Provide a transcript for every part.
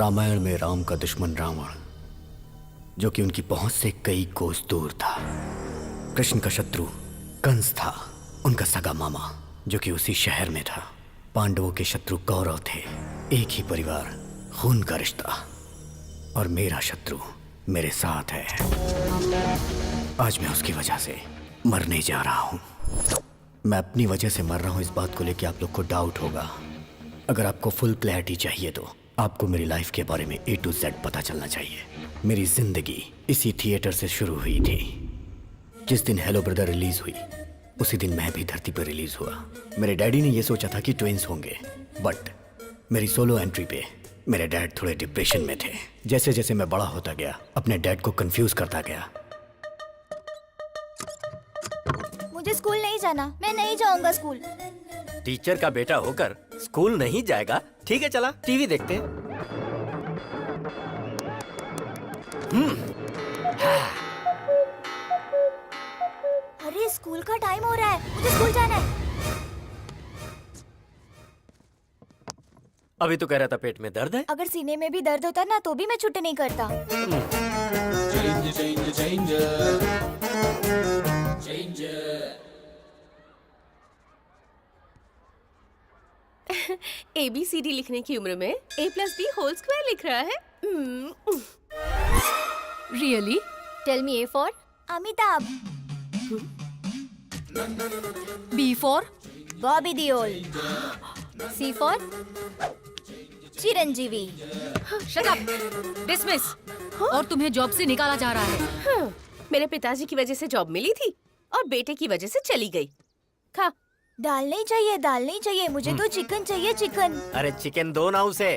रामायण में राम का दुश्मन रावण, जो कि उनकी पहुंच से कई कोस दूर था। कृष्ण का शत्रु कंस था, उनका सगा मामा, जो कि उसी शहर में था। पांडवों के शत्रु कौरव थे, एक ही परिवार, खून का रिश्ता। और मेरा शत्रु मेरे साथ है। आज मैं उसकी वजह से मरने जा रहा हूं। मैं अपनी वजह से मर रहा हूं, इस बात को लेकर आप लोग को डाउट होगा। अगर आपको फुल क्लैरिटी चाहिए तो आपको मेरी लाइफ के बारे में A to Z पता चलना चाहिए। मेरी जिंदगी इसी थिएटर से शुरू हुई थी। जिस दिन हेलो ब्रदर रिलीज हुई, उसी दिन मैं भी धरती पर रिलीज हुआ। मेरे डैडी ने यह सोचा था कि ट्विंस होंगे, बट मेरी सोलो एंट्री पे मेरे डैड थोड़े डिप्रेशन में थे। जैसे जैसे मैं बड़ा होता गया, अपने डैड को कंफ्यूज करता गया। मुझे स्कूल नहीं जाना, मैं नहीं जाऊंगा स्कूल। टीचर का बेटा होकर स्कूल नहीं जाएगा? ठीक है, चला टीवी देखते हैं। अरे स्कूल का टाइम हो रहा है, मुझे स्कूल जाना है। अभी तो कह रहा था पेट में दर्द है। अगर सीने में भी दर्द होता ना तो भी मैं छुट्टी नहीं करता। ABCD लिखने की उम्र में A+B² लिख रहा है। Really? Tell me A for Amitabh, B for? Bobby Deol, C for Chiranjeevi. Shut up! Dismiss! और तुम्हें जॉब से निकाला जा रहा है। मेरे पिताजी की वजह से जॉब मिली थी और बेटे की वजह से चली गई। खा। दाल नहीं चाहिए, दाल नहीं चाहिए, मुझे तो चिकन चाहिए, चिकन। अरे चिकन दो ना उसे।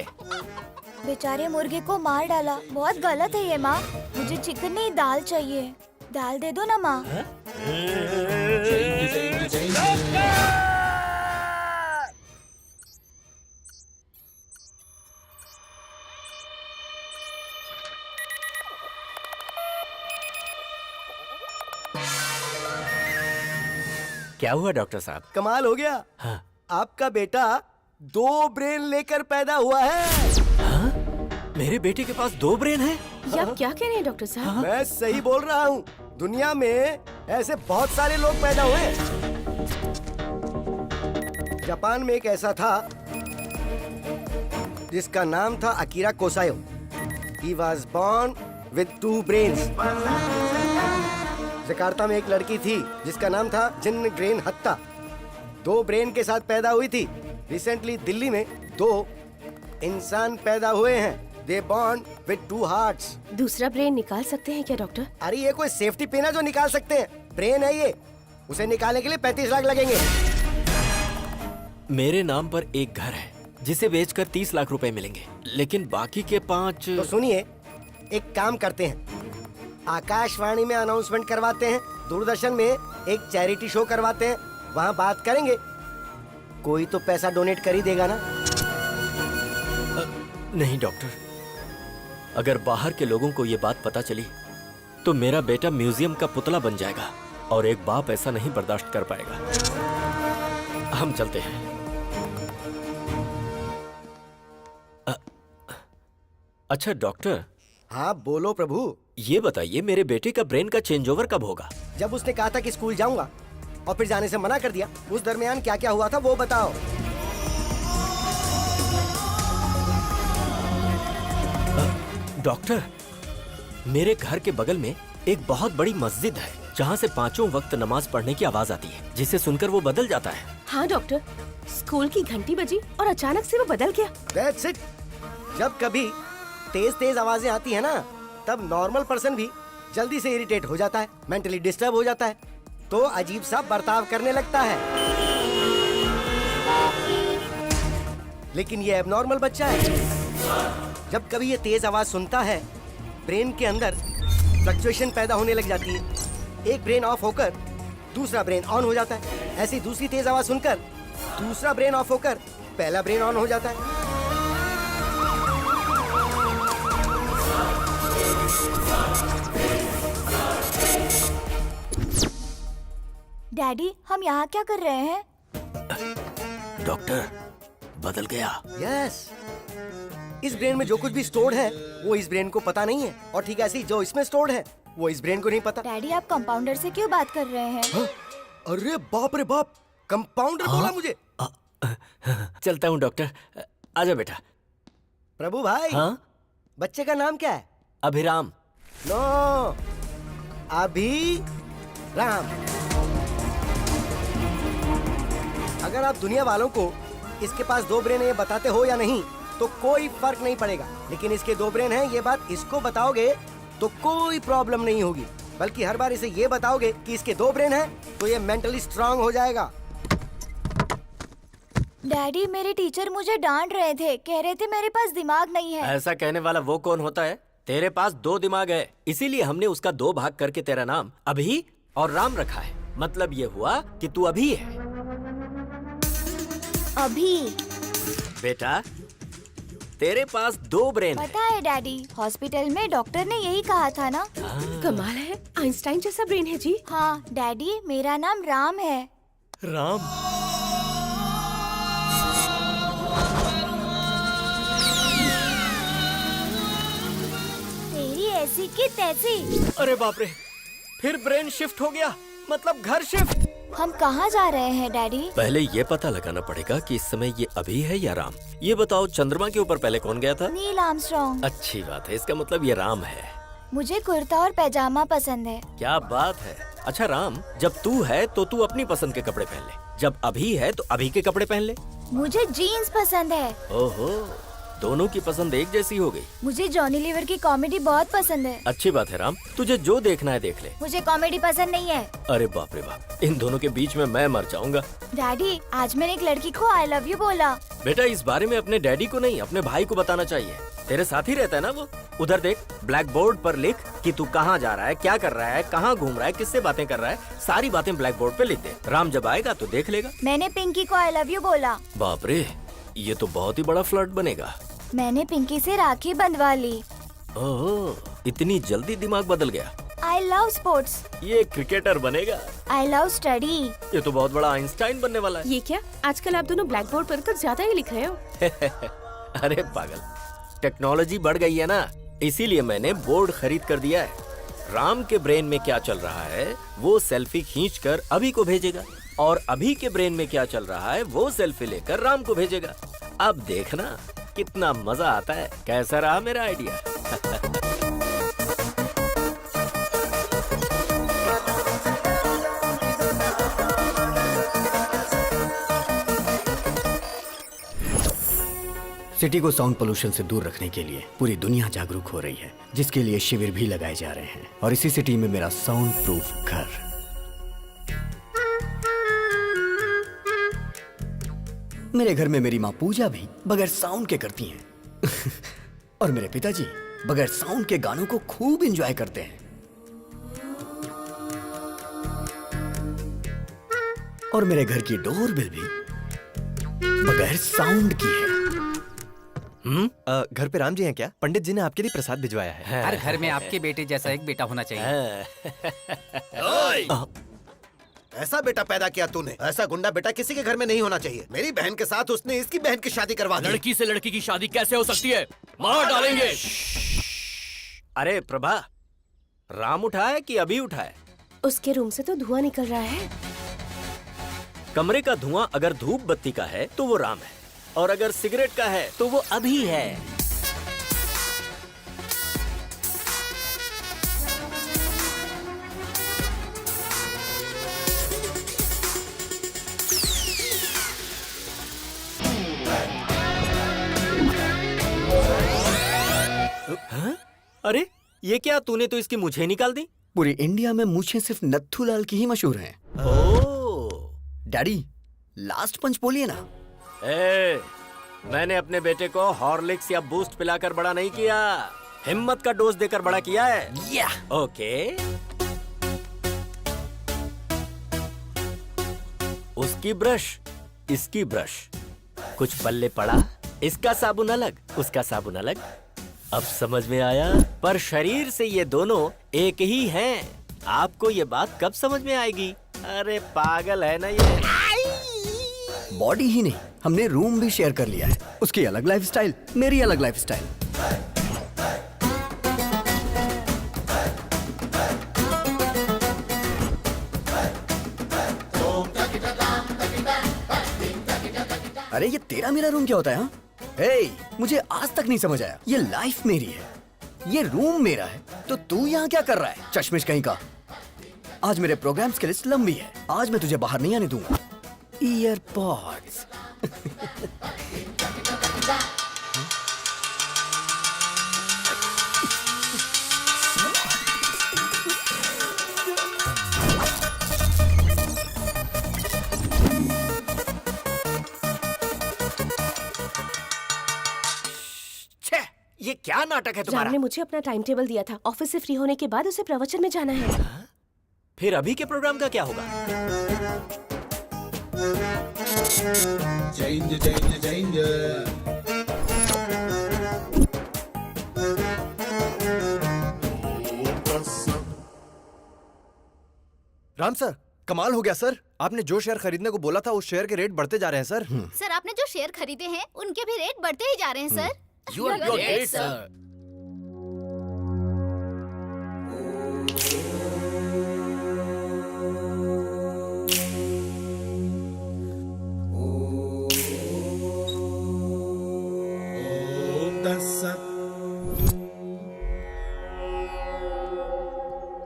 बेचारे मुर्गे को मार डाला, बहुत गलत है ये माँ। मुझे चिकन नहीं, दाल चाहिए। दाल दे दो ना माँ। क्या हुआ डॉक्टर साहब? कमाल हो गया। हाँ। आपका बेटा 2 ब्रेन लेकर पैदा हुआ है। हाँ? मेरे बेटे के पास 2 ब्रेन है? ये आप क्या कह रहे हैं डॉक्टर साहब? मैं सही बोल रहा हूँ। दुनिया में ऐसे बहुत सारे लोग पैदा हुए। जापान में एक ऐसा था जिसका नाम था Akira Kosayo. He was born with 2 brains। Jakarta में एक लड़की थी जिसका नाम था जिन ग्रेन हत्ता, 2 ब्रेन के साथ पैदा हुई थी। रिसेंटली दिल्ली में 2 इंसान पैदा हुए हैं। They born with 2 hearts। दूसरा ब्रेन निकाल सकते हैं क्या डॉक्टर? अरे ये कोई सेफ्टी पिन है जो निकाल सकते हैं? ब्रेन है ये, उसे निकालने के लिए 35 लाख लगेंगे। मेरे नाम पर एक घर है जिसे बेचकर 30 लाख रुपए मिलेंगे, लेकिन बाकी के 5। तो सुनिए, एक काम करते हैं, आकाशवाणी में अनाउंसमेंट करवाते हैं, दूरदर्शन में एक चैरिटी शो करवाते हैं, वहाँ बात करेंगे। कोई तो पैसा डोनेट कर ही देगा ना। नहीं डॉक्टर, अगर बाहर के लोगों को ये बात पता चली तो मेरा बेटा म्यूजियम का पुतला बन जाएगा और एक बाप ऐसा नहीं बर्दाश्त कर पाएगा। हम चलते हैं। अच्छा डॉक्टर। हाँ बोलो प्रभु। ये बताइए, मेरे बेटे का ब्रेन का चेंज ओवर कब होगा? जब उसने कहा था कि स्कूल जाऊंगा और फिर जाने से मना कर दिया, उस दरमियान क्या क्या हुआ था वो बताओ। डॉक्टर, मेरे घर के बगल में एक बहुत बड़ी मस्जिद है जहाँ से 5 वक्त नमाज पढ़ने की आवाज आती है, जिसे सुनकर वो बदल जाता है। हाँ डॉक्टर, स्कूल की घंटी बजी और अचानक से वो बदल गया। That's it। जब कभी तेज तेज आवाजें आती है ना, तब नॉर्मल पर्सन भी जल्दी से इरिटेट हो जाता है, मेंटली डिस्टर्ब हो जाता है, तो अजीब सा बर्ताव करने लगता है। लेकिन ये एबनॉर्मल बच्चा है। जब कभी ये तेज आवाज सुनता है, ब्रेन के अंदर फ्लक्चुएशन पैदा होने लग जाती है। एक ब्रेन ऑफ होकर दूसरा ब्रेन ऑन हो जाता है। ऐसी दूसरी तेज आवाज सुनकर दूसरा ब्रेन ऑफ होकर पहला ब्रेन ऑन हो जाता है। डैडी, हम यहाँ क्या कर रहे हैं? डॉक्टर, बदल गया। यस, इस ब्रेन में जो कुछ भी स्टोर्ड है वो इस ब्रेन को पता नहीं है, और ठीक ऐसे ही जो इसमें स्टोर्ड है वो इस ब्रेन को नहीं पता। डैडी आप कंपाउंडर से क्यों बात कर रहे हैं? हाँ? अरे बाप रे बाप, कंपाउंडर बोला मुझे। चलता हूँ डॉक्टर। आजा बेटा। प्रभु भाई, हाँ? बच्चे का नाम क्या है? अभिराम। नो, अभी राम। अगर आप दुनिया वालों को इसके पास 2 ब्रेन है ये बताते हो या नहीं तो कोई फर्क नहीं पड़ेगा, लेकिन इसके 2 ब्रेन हैं ये बात इसको बताओगे तो कोई प्रॉब्लम नहीं होगी, बल्कि हर बार इसे ये बताओगे कि इसके 2 ब्रेन हैं तो ये मेंटली स्ट्रांग हो जाएगा। डैडी मेरे टीचर मुझे डांट रहे थे, कह रहे थे मेरे पास दिमाग नहीं है। ऐसा कहने वाला वो कौन होता है? तेरे पास 2 दिमाग है, इसीलिए हमने उसका 2 भाग करके तेरा नाम अभी और राम रखा है। मतलब ये हुआ कि तू अभी है। अभी? बेटा तेरे पास 2 ब्रेन है। पता है डैडी, हॉस्पिटल में डॉक्टर ने यही कहा था ना। कमाल है, आइंस्टाइन जैसा ब्रेन है जी। हाँ डैडी, मेरा नाम राम है। राम? तेरी ऐसी की तैसी। अरे बाप रे, फिर ब्रेन शिफ्ट हो गया, मतलब घर शिफ्ट। हम कहाँ जा रहे हैं डैडी? पहले ये पता लगाना पड़ेगा कि इस समय ये अभी है या राम। ये बताओ, चंद्रमा के ऊपर पहले कौन गया था? Neil Armstrong. अच्छी बात है, इसका मतलब ये राम है। मुझे कुर्ता और पैजामा पसंद है। क्या बात है। अच्छा राम, जब तू है तो तू अपनी पसंद के कपड़े पहन ले, जब अभी है तो अभी के कपड़े पहन ले। मुझे जीन्स पसंद है। ओहो, दोनों की पसंद एक जैसी हो गई। मुझे जॉनी लीवर की कॉमेडी बहुत पसंद है। अच्छी बात है राम, तुझे जो देखना है देख ले। मुझे कॉमेडी पसंद नहीं है। अरे बाप रे बाप, इन दोनों के बीच में मैं मर जाऊंगा। डैडी आज मैंने एक लड़की को आई लव यू बोला। बेटा इस बारे में अपने डैडी को नहीं, अपने भाई को बताना चाहिए। तेरे साथ ही रहता है ना वो। उधर देख, ब्लैक बोर्ड पर लिख कि तू कहाँ जा रहा है, क्या कर रहा है, कहाँ घूम रहा है, किससे बातें कर रहा है, सारी बातें ब्लैक बोर्ड पे लिख दे। राम जब आएगा तो देख लेगा। मैंने पिंकी को आई लव यू बोला। बाप रे, ये तो बहुत ही बड़ा फ्लर्ट बनेगा। मैंने पिंकी से राखी बंधवा ली। ओह, इतनी जल्दी दिमाग बदल गया। I love sports. ये क्रिकेटर बनेगा। I love study. ये तो बहुत बड़ा आइंस्टाइन बनने वाला है। ये क्या, आजकल आप दोनों ब्लैक बोर्ड पर कुछ ज्यादा ही लिख रहे हो। अरे पागल, टेक्नोलॉजी बढ़ गई है ना, इसीलिए मैंने बोर्ड खरीद कर दिया है। राम के ब्रेन में क्या चल रहा है वो सेल्फी खींचकर अभी को भेजेगा, और अभी के ब्रेन में क्या चल रहा है वो सेल्फी लेकर राम को भेजेगा। अब देखना कितना मजा आता है। कैसा रहा मेरा आइडिया? सिटी को साउंड पोल्यूशन से दूर रखने के लिए पूरी दुनिया जागरूक हो रही है, जिसके लिए शिविर भी लगाए जा रहे हैं। और इसी सिटी में मेरा साउंड प्रूफ घर। मेरे घर में मेरी माँ पूजा भी बगैर साउंड के करती हैं। और मेरे पिताजी बगैर साउंड के गानों को खूब एंजॉय करते हैं। और मेरे घर की डोरबेल भी बगैर साउंड की है। घर पे राम जी हैं क्या? पंडित जी ने आपके लिए प्रसाद भिजवाया है। हर घर में आपके बेटे जैसा एक बेटा होना चाहिए। ऐसा बेटा पैदा किया तूने, ऐसा गुंडा बेटा किसी के घर में नहीं होना चाहिए। मेरी बहन के साथ उसने इसकी बहन की शादी करवा दी। लड़की से लड़की की शादी कैसे हो सकती है? मार डालेंगे। अरे प्रभा, राम उठा है कि अभी उठा है? उसके रूम से तो धुआं निकल रहा है। कमरे का धुआं अगर धूप बत्ती का है तो वो राम है, और अगर सिगरेट का है तो वो अभी है। हाँ? अरे ये क्या, तूने तो इसकी मूछें निकाल दी। पूरी इंडिया में मूछें सिर्फ नत्थूलाल की ही मशहूर हैं। ओह डैडी लास्ट पंच बोलिए ना। मैंने अपने बेटे को हॉर्लिक्स या बूस्ट पिलाकर बड़ा नहीं किया, हिम्मत का डोज देकर बड़ा किया है। या ओके, उसकी ब्रश, इसकी ब्रश, कुछ पल्ले पड़ा, इसका साबुन अलग, उसका साबुन अलग। अब समझ में आया, पर शरीर से ये दोनों एक ही हैं। आपको ये बात कब समझ में आएगी? अरे पागल है ना ये। बॉडी ही नहीं, हमने रूम भी शेयर कर लिया है। उसकी अलग लाइफस्टाइल, मेरी अलग लाइफस्टाइल। अरे ये तेरा मेरा रूम क्या होता है? हाँ? हे, मुझे आज तक नहीं समझ आया। ये लाइफ मेरी है, ये रूम मेरा है, तो तू यहाँ क्या कर रहा है? चश्मिश कहीं का। आज मेरे प्रोग्राम्स की लिस्ट लंबी है, आज मैं तुझे बाहर नहीं आने दूंगा। ईयरपॉड्स। ये क्या नाटक है तुम्हारा? राम ने मुझे अपना टाइम टेबल दिया था। ऑफिस से फ्री होने के बाद उसे प्रवचन में जाना है। फिर अभी के प्रोग्राम का क्या होगा? राम सर, कमाल हो गया सर। आपने जो शेयर खरीदने को बोला था उस शेयर के रेट बढ़ते जा रहे हैं सर। सर आपने जो शेयर खरीदे हैं उनके भी रेट बढ़ते ही जा रहे हैं sir. You are great, sir.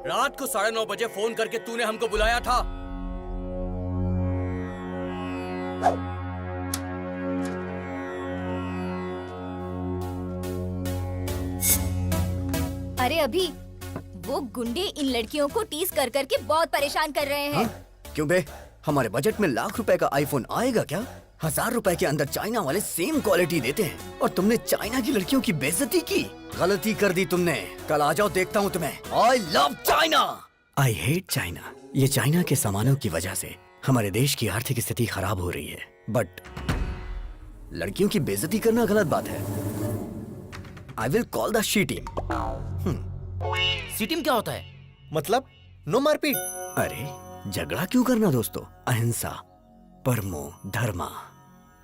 रात को 9:30 बजे फोन करके तूने हमको बुलाया था। अरे अभी वो गुंडे इन लड़कियों को टीज कर करके बहुत परेशान कर रहे हैं। हाँ? क्यों बे? हमारे बजट में लाख रुपए का आईफोन आएगा क्या? 1000 रुपए के अंदर चाइना वाले सेम क्वालिटी देते हैं और तुमने चाइना की लड़कियों की बेइज्जती की। गलती कर दी तुमने। कल आ जाओ, देखता हूँ तुम्हें। I love China. I hate China. ये चाइना के सामानों की वजह से हमारे देश की आर्थिक स्थिति खराब हो रही है, बट लड़कियों की बेइज्जती करना गलत बात है। I will call the she team. C team क्या होता है? मतलब नो मारपीट। अरे झगड़ा क्यों करना दोस्तों? अहिंसा, परमो धर्मा।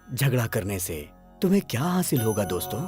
झगड़ा करने से तुम्हें क्या हासिल होगा दोस्तों?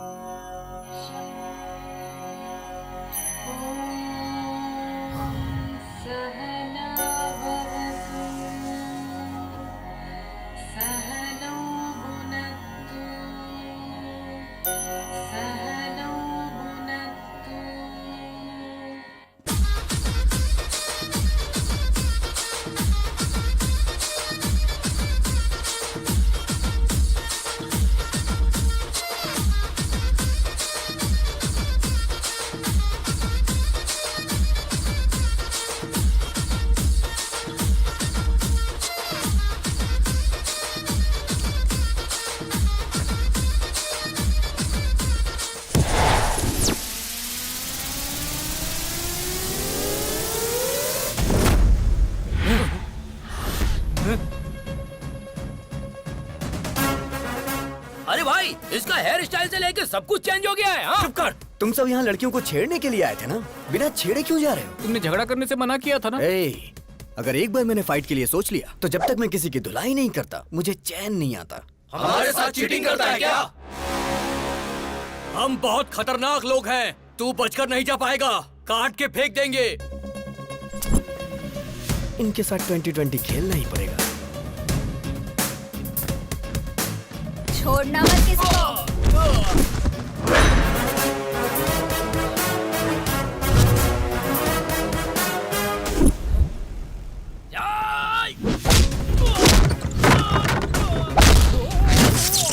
अरे भाई, इसका हेयर स्टाइल से लेके सब कुछ चेंज हो गया है। हाँ? चुप कर। तुम सब यहाँ लड़कियों को छेड़ने के लिए आए थे ना? बिना छेड़े क्यों जा रहे हो? तुमने झगड़ा करने से मना किया था ना? ए, अगर एक बार मैंने फाइट के लिए सोच लिया तो जब तक मैं किसी की धुलाई नहीं करता मुझे चैन नहीं आता। हमारे साथ चीटिंग करता है क्या? हम बहुत खतरनाक लोग हैं। तू बचकर नहीं जा पाएगा। काट के फेंक देंगे। इनके साथ 2020 खेलना ही पड़ेगा। छोड़ना मत किसी को।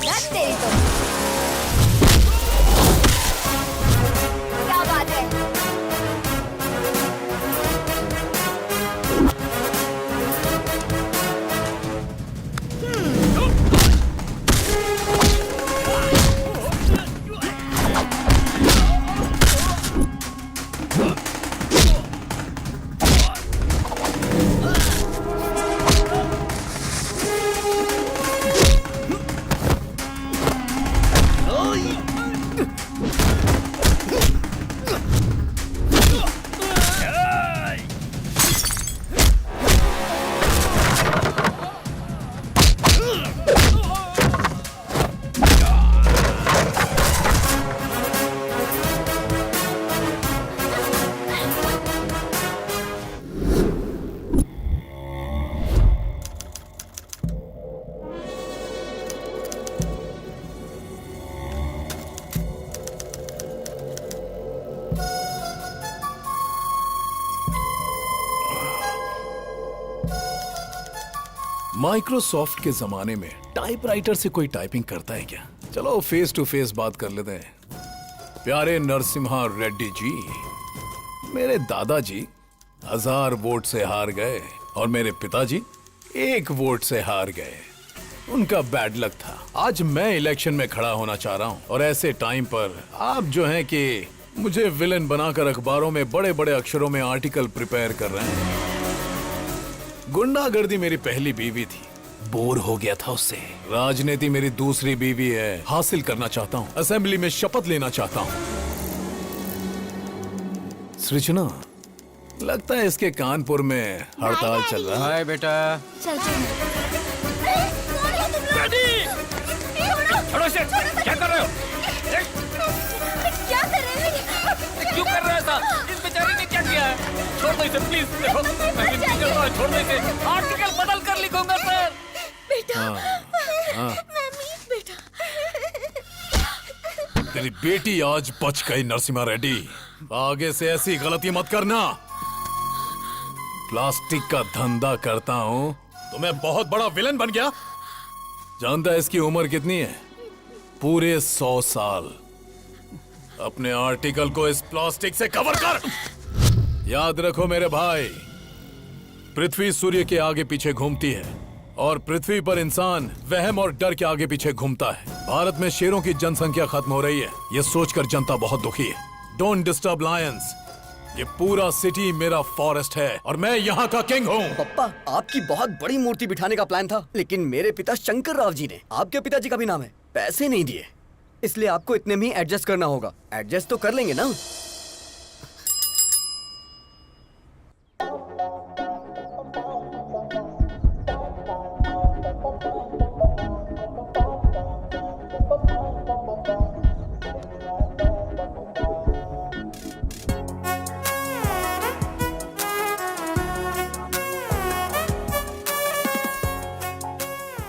दस तेरी तो। क्या बात है? माइक्रोसॉफ्ट के जमाने में टाइपराइटर से कोई टाइपिंग करता है क्या? चलो फेस टू फेस बात कर लेते हैं। प्यारे नरसिम्हा रेड्डी जी, मेरे दादाजी 1000 वोट से हार गए और मेरे पिताजी 1 वोट से हार गए। उनका बैड लक था। आज मैं इलेक्शन में खड़ा होना चाह रहा हूँ और ऐसे टाइम पर आप जो हैं कि मुझे विलेन बनाकर अखबारों में बड़े बड़े अक्षरों में आर्टिकल प्रिपेयर कर रहे हैं। गुंडागर्दी मेरी पहली बीवी थी, बोर हो गया था उससे। राजनीति मेरी दूसरी बीवी है, हासिल करना चाहता हूँ। असेंबली में शपथ लेना चाहता हूँ। सृजना, लगता है इसके कानपुर में हड़ताल चल रहा है। हाय बेटा। चल छोड़ो इसे, क्या कर रहे हो? क्या कर रहे हैं? क्यों कर रहे हो ऐसा? इस बेचारी ने क्या किया है? छोड़ दो इसे प्लीज। देखो मैं भी नहीं करता, छोड़ दो इसे। आर्टिकल बदल कर लिखूंगा सर। बेटा, हाँ। मम्मी, बेटा। तेरी बेटी आज बच गई नरसिम्हा रेड्डी। आगे से ऐसी गलती मत करना। प्लास्टिक का धंधा करता हूँ तो मैं बहुत बड़ा विलन बन गया। जानता है इसकी उम्र कितनी है? पूरे 100 साल। अपने आर्टिकल को इस प्लास्टिक से कवर कर। याद रखो मेरे भाई, पृथ्वी सूर्य के आगे पीछे घूमती है और पृथ्वी पर इंसान वहम और डर के आगे पीछे घूमता है। भारत में शेरों की जनसंख्या खत्म हो रही है, ये सोचकर जनता बहुत दुखी है। Don't disturb Lions. ये पूरा सिटी मेरा फॉरेस्ट है और मैं यहाँ का किंग हूँ। पप्पा, आपकी बहुत बड़ी मूर्ति बिठाने का प्लान था, लेकिन मेरे पिता शंकर राव जी ने, आपके पिताजी का भी नाम है, पैसे नहीं दिए। इसलिए आपको इतने में ही एडजस्ट करना होगा। एडजस्ट तो कर लेंगे ना?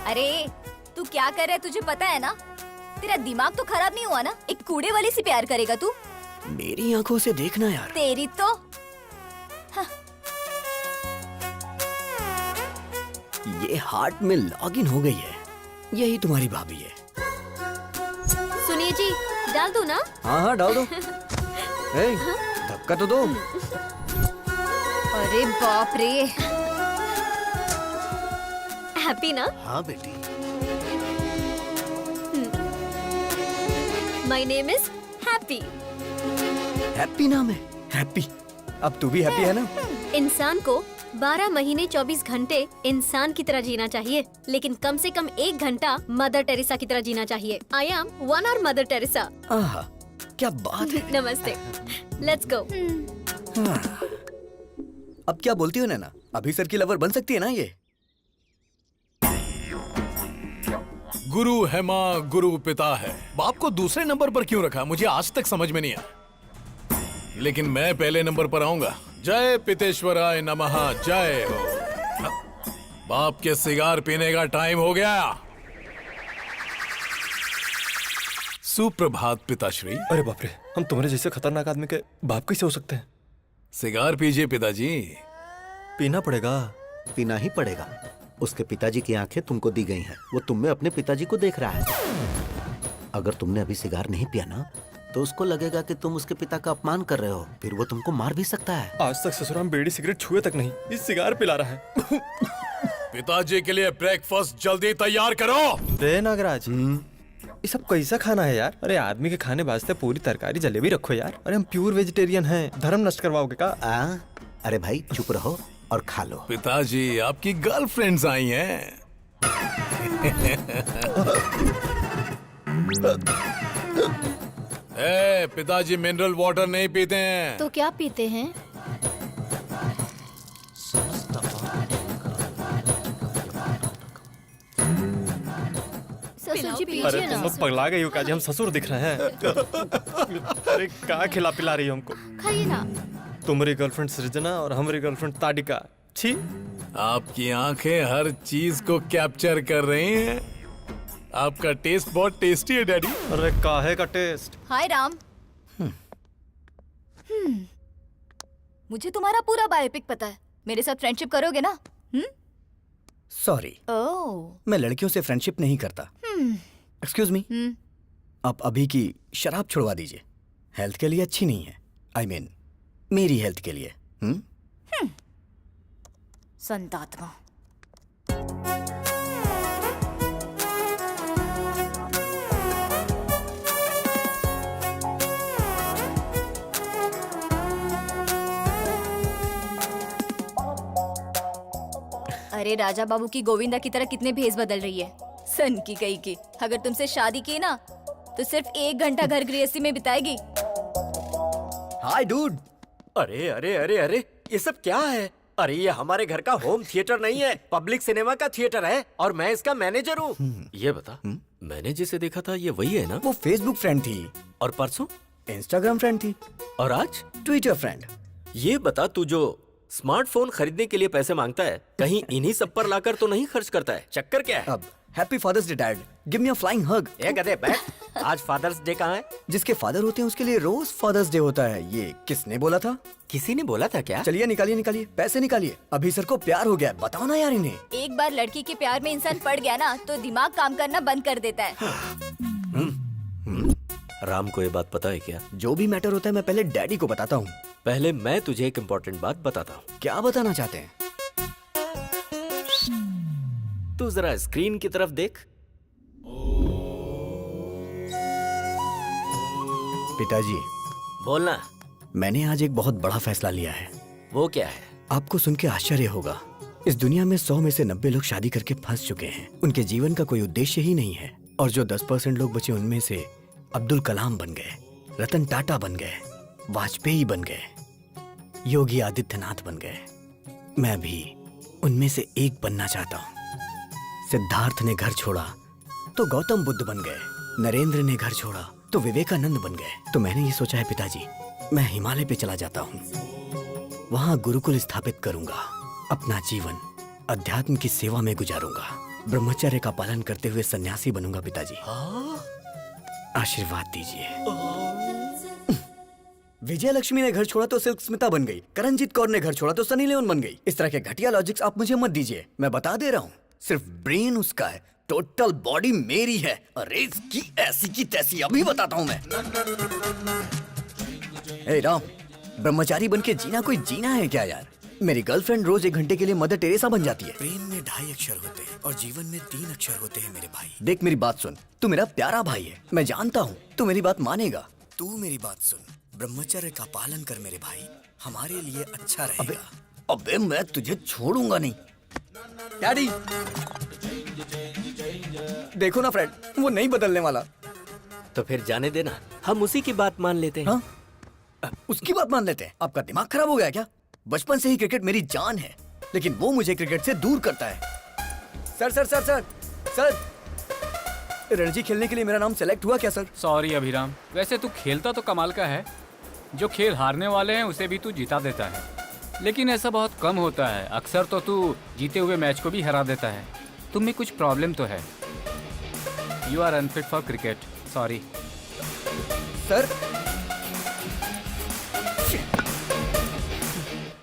अरे तू क्या कर रहा है, तुझे पता है ना? तेरा दिमाग तो खराब नहीं हुआ ना? एक कूड़े वाले से प्यार करेगा तू? मेरी आंखों से देखना यार। तेरी तो ये हार्ट में लॉगिन हो गई है। यही तुम्हारी भाभी है। सुनिए जी, डाल दो ना? हाँ हाँ डाल दो। ए, धक्का तो दो। अरे बाप रे। हैप्पी ना? हाँ बेटी। My name is happy. Happy नाम है? हैप्पी। अब तू भी हैप्पी है ना? इंसान को 12 महीने 24 घंटे इंसान की तरह जीना चाहिए, लेकिन कम से कम 1 घंटा मदर टेरेसा की तरह जीना चाहिए। I am 1 our mother Teresa. आहा, क्या बात है। नमस्ते, लेट्स गो। अब क्या बोलती हो नैना? अभी सर की लवर बन सकती है ना ये? गुरु है माँ, गुरु पिता है। बाप को दूसरे नंबर पर क्यों रखा, मुझे आज तक समझ में नहीं आया। लेकिन मैं पहले नंबर पर आऊंगा। जय पितेश्वराय नमः, जय हो। बाप के सिगार पीने का टाइम हो गया। सुप्रभात पिताश्री। अरे बाप रे, हम तुम्हारे जैसे खतरनाक आदमी के बाप कैसे हो सकते हैं? सिगार पीजिए पिताजी। पीना पड़ेगा। पीना ही पड़ेगा। उसके पिताजी की आंखें तुमको दी गई हैं। वो तुम में अपने पिताजी को देख रहा है। अगर तुमने अभी सिगार नहीं पिया ना, तो उसको लगेगा कि तुम उसके पिता का अपमान कर रहे हो। फिर वो तुमको मार भी सकता है। आज तक ससुराल में बीड़ी सिगरेट छुए तक नहीं, इस सिगार पिला रहा है। पिताजी के लिए ब्रेकफास्ट जल्दी तैयार करो। रे नागराज, ये सब कैसा खाना है यार? अरे आदमी के खाने वास्ते पूरी तरकारी जलेबी रखो यार। अरे हम प्योर वेजिटेरियन हैं, धर्म नष्ट करवाओगे का? अरे भाई चुप रहो और खा लो। पिताजी, आपकी गर्लफ्रेंड्स आई हैं। पिताजी मिनरल वाटर नहीं पीते हैं। तो क्या पीते हैं? ससुर जी अरे पीजिए तुम ना। लोग पगला गई हो का जी? हम ससुर दिख रहे हैं? अरे कहाँ खिला पिला रही हो हमको? खाइए ना। तुम्हारी गर्लफ्रेंड सृजना और हमारी गर्लफ्रेंड ताडिका। छी। आपकी आंखें हर चीज को कैप्चर कर रही हैं। आपका टेस्ट बहुत टेस्टी है डैडी। अरे काहे का टेस्ट? हाय राम। मुझे तुम्हारा पूरा बायोपिक पता है। मेरे साथ फ्रेंडशिप करोगे ना? सॉरी, ओह मैं लड़कियों से फ्रेंडशिप नहीं करता। एक्सक्यूज मी, आप अभी की शराब छुड़वा दीजिए, हेल्थ के लिए अच्छी नहीं है। आई मीन मेरी हेल्थ के लिए। संतात्मा। अरे राजा बाबू की गोविंदा की तरह कितने भेस बदल रही है, सन की कही की। अगर तुमसे शादी की ना तो सिर्फ 1 घंटा घर गृहस्थी में बिताएगी। हाय डूड। अरे अरे अरे अरे, ये सब क्या है? अरे ये हमारे घर का होम थिएटर नहीं है, पब्लिक सिनेमा का थिएटर है और मैं इसका मैनेजर हूँ। ये बता, मैंने जिसे देखा था ये वही है ना? वो फेसबुक फ्रेंड थी, और परसों इंस्टाग्राम फ्रेंड थी, और आज ट्विटर फ्रेंड। ये बता, तू जो स्मार्टफोन खरीदने के लिए पैसे मांगता है, कहीं इन्हीं सब पर लाकर तो नहीं खर्च करता है? चक्कर क्या है? अब happy Father's Day dad, give me a flying hug. ए गधे बैठ, आज फादर्स डे कहाँ है? जिसके फादर होते हैं उसके लिए रोज फादर्स डे होता है। ये किसने बोला था? किसी ने बोला था क्या? चलिए निकालिए निकालिए, पैसे निकालिए। अभी सर को प्यार हो गया है, बताओ ना यार इन्हें। एक बार लड़की के प्यार में इंसान पड़ गया ना तो दिमाग काम करना बंद कर देता है। राम को ये बात पता है क्या? जो भी मैटर होता है मैं पहले डैडी को बताता हूँ। पहले मैं तुझे एक इम्पोर्टेंट बात बताता हूँ। क्या बताना चाहते हैं? तू जरा स्क्रीन की तरफ देख। पिताजी, बोलना। मैंने आज एक बहुत बड़ा फैसला लिया है। वो क्या है? आपको सुन के आश्चर्य होगा, इस दुनिया में 100 में से 90 लोग शादी करके फंस चुके हैं। उनके जीवन का कोई उद्देश्य ही नहीं है, और जो 10% लोग बचे उनमें से अब्दुल कलाम बन गए, रतन टाटा बन गए, वाजपेयी बन गए, योगी आदित्यनाथ बन गए। मैं भी उनमें से एक बनना चाहता हूँ। सिद्धार्थ ने घर छोड़ा तो गौतम बुद्ध बन गए, नरेंद्र ने घर छोड़ा तो विवेकानंद बन गए। तो मैंने ये सोचा है पिताजी, मैं हिमालय पे चला जाता हूँ, वहां गुरुकुल स्थापित करूंगा, अपना जीवन अध्यात्म की सेवा में गुजारूंगा, ब्रह्मचर्य का पालन करते हुए सन्यासी बनूंगा। पिताजी आशीर्वाद दीजिए। विजय लक्ष्मी ने घर छोड़ा तो सिल्क स्मिता बन गई, करणजीत कौर ने घर छोड़ा तो सनी लियोन बन गई। इस तरह के घटिया लॉजिक्स आप मुझे मत दीजिए, मैं बता दे रहा हूँ। सिर्फ ब्रेन उसका है, टोटल बॉडी मेरी है। अरे इसकी ऐसी की तैसी अभी बताता हूँ मैं। ए राम, ब्रह्मचारी बन के जीना कोई जीना है क्या यार? मेरी गर्लफ्रेंड रोज 1 घंटे के लिए मदर टेरेसा बन जाती है। प्रेम में 2.5 अक्षर होते हैं और जीवन में 3 अक्षर होते हैं मेरे भाई। देख मेरी बात सुन, तू मेरा प्यारा भाई है, मैं जानता हूँ तू मेरी बात मानेगा। तू मेरी बात सुन, ब्रह्मचर्य का पालन कर मेरे भाई, हमारे लिए अच्छा रहेगा। अबे मैं तुझे छोड़ूंगा नहीं। डैडी देखो ना फ्रेंड, वो नहीं बदलने वाला। तो फिर जाने देना, हम उसी की बात मान लेते हैं। हाँ? उसकी बात मान लेते हैं? आपका दिमाग खराब हो गया क्या? बचपन से ही क्रिकेट मेरी जान है, लेकिन वो मुझे क्रिकेट से दूर करता है। Sir sir sir sir sir, Ranji खेलने के लिए मेरा नाम सेलेक्ट हुआ क्या सर? सॉरी अभिराम, वैसे तू खेलता तो कमाल का है, जो खेल हारने वाले हैं उसे भी तू जिता देता है, लेकिन ऐसा बहुत कम होता है। अक्सर तो तू जीते हुए मैच को भी हरा देता है। तुम में कुछ प्रॉब्लम तो है। You are unfit for cricket, sorry. Sir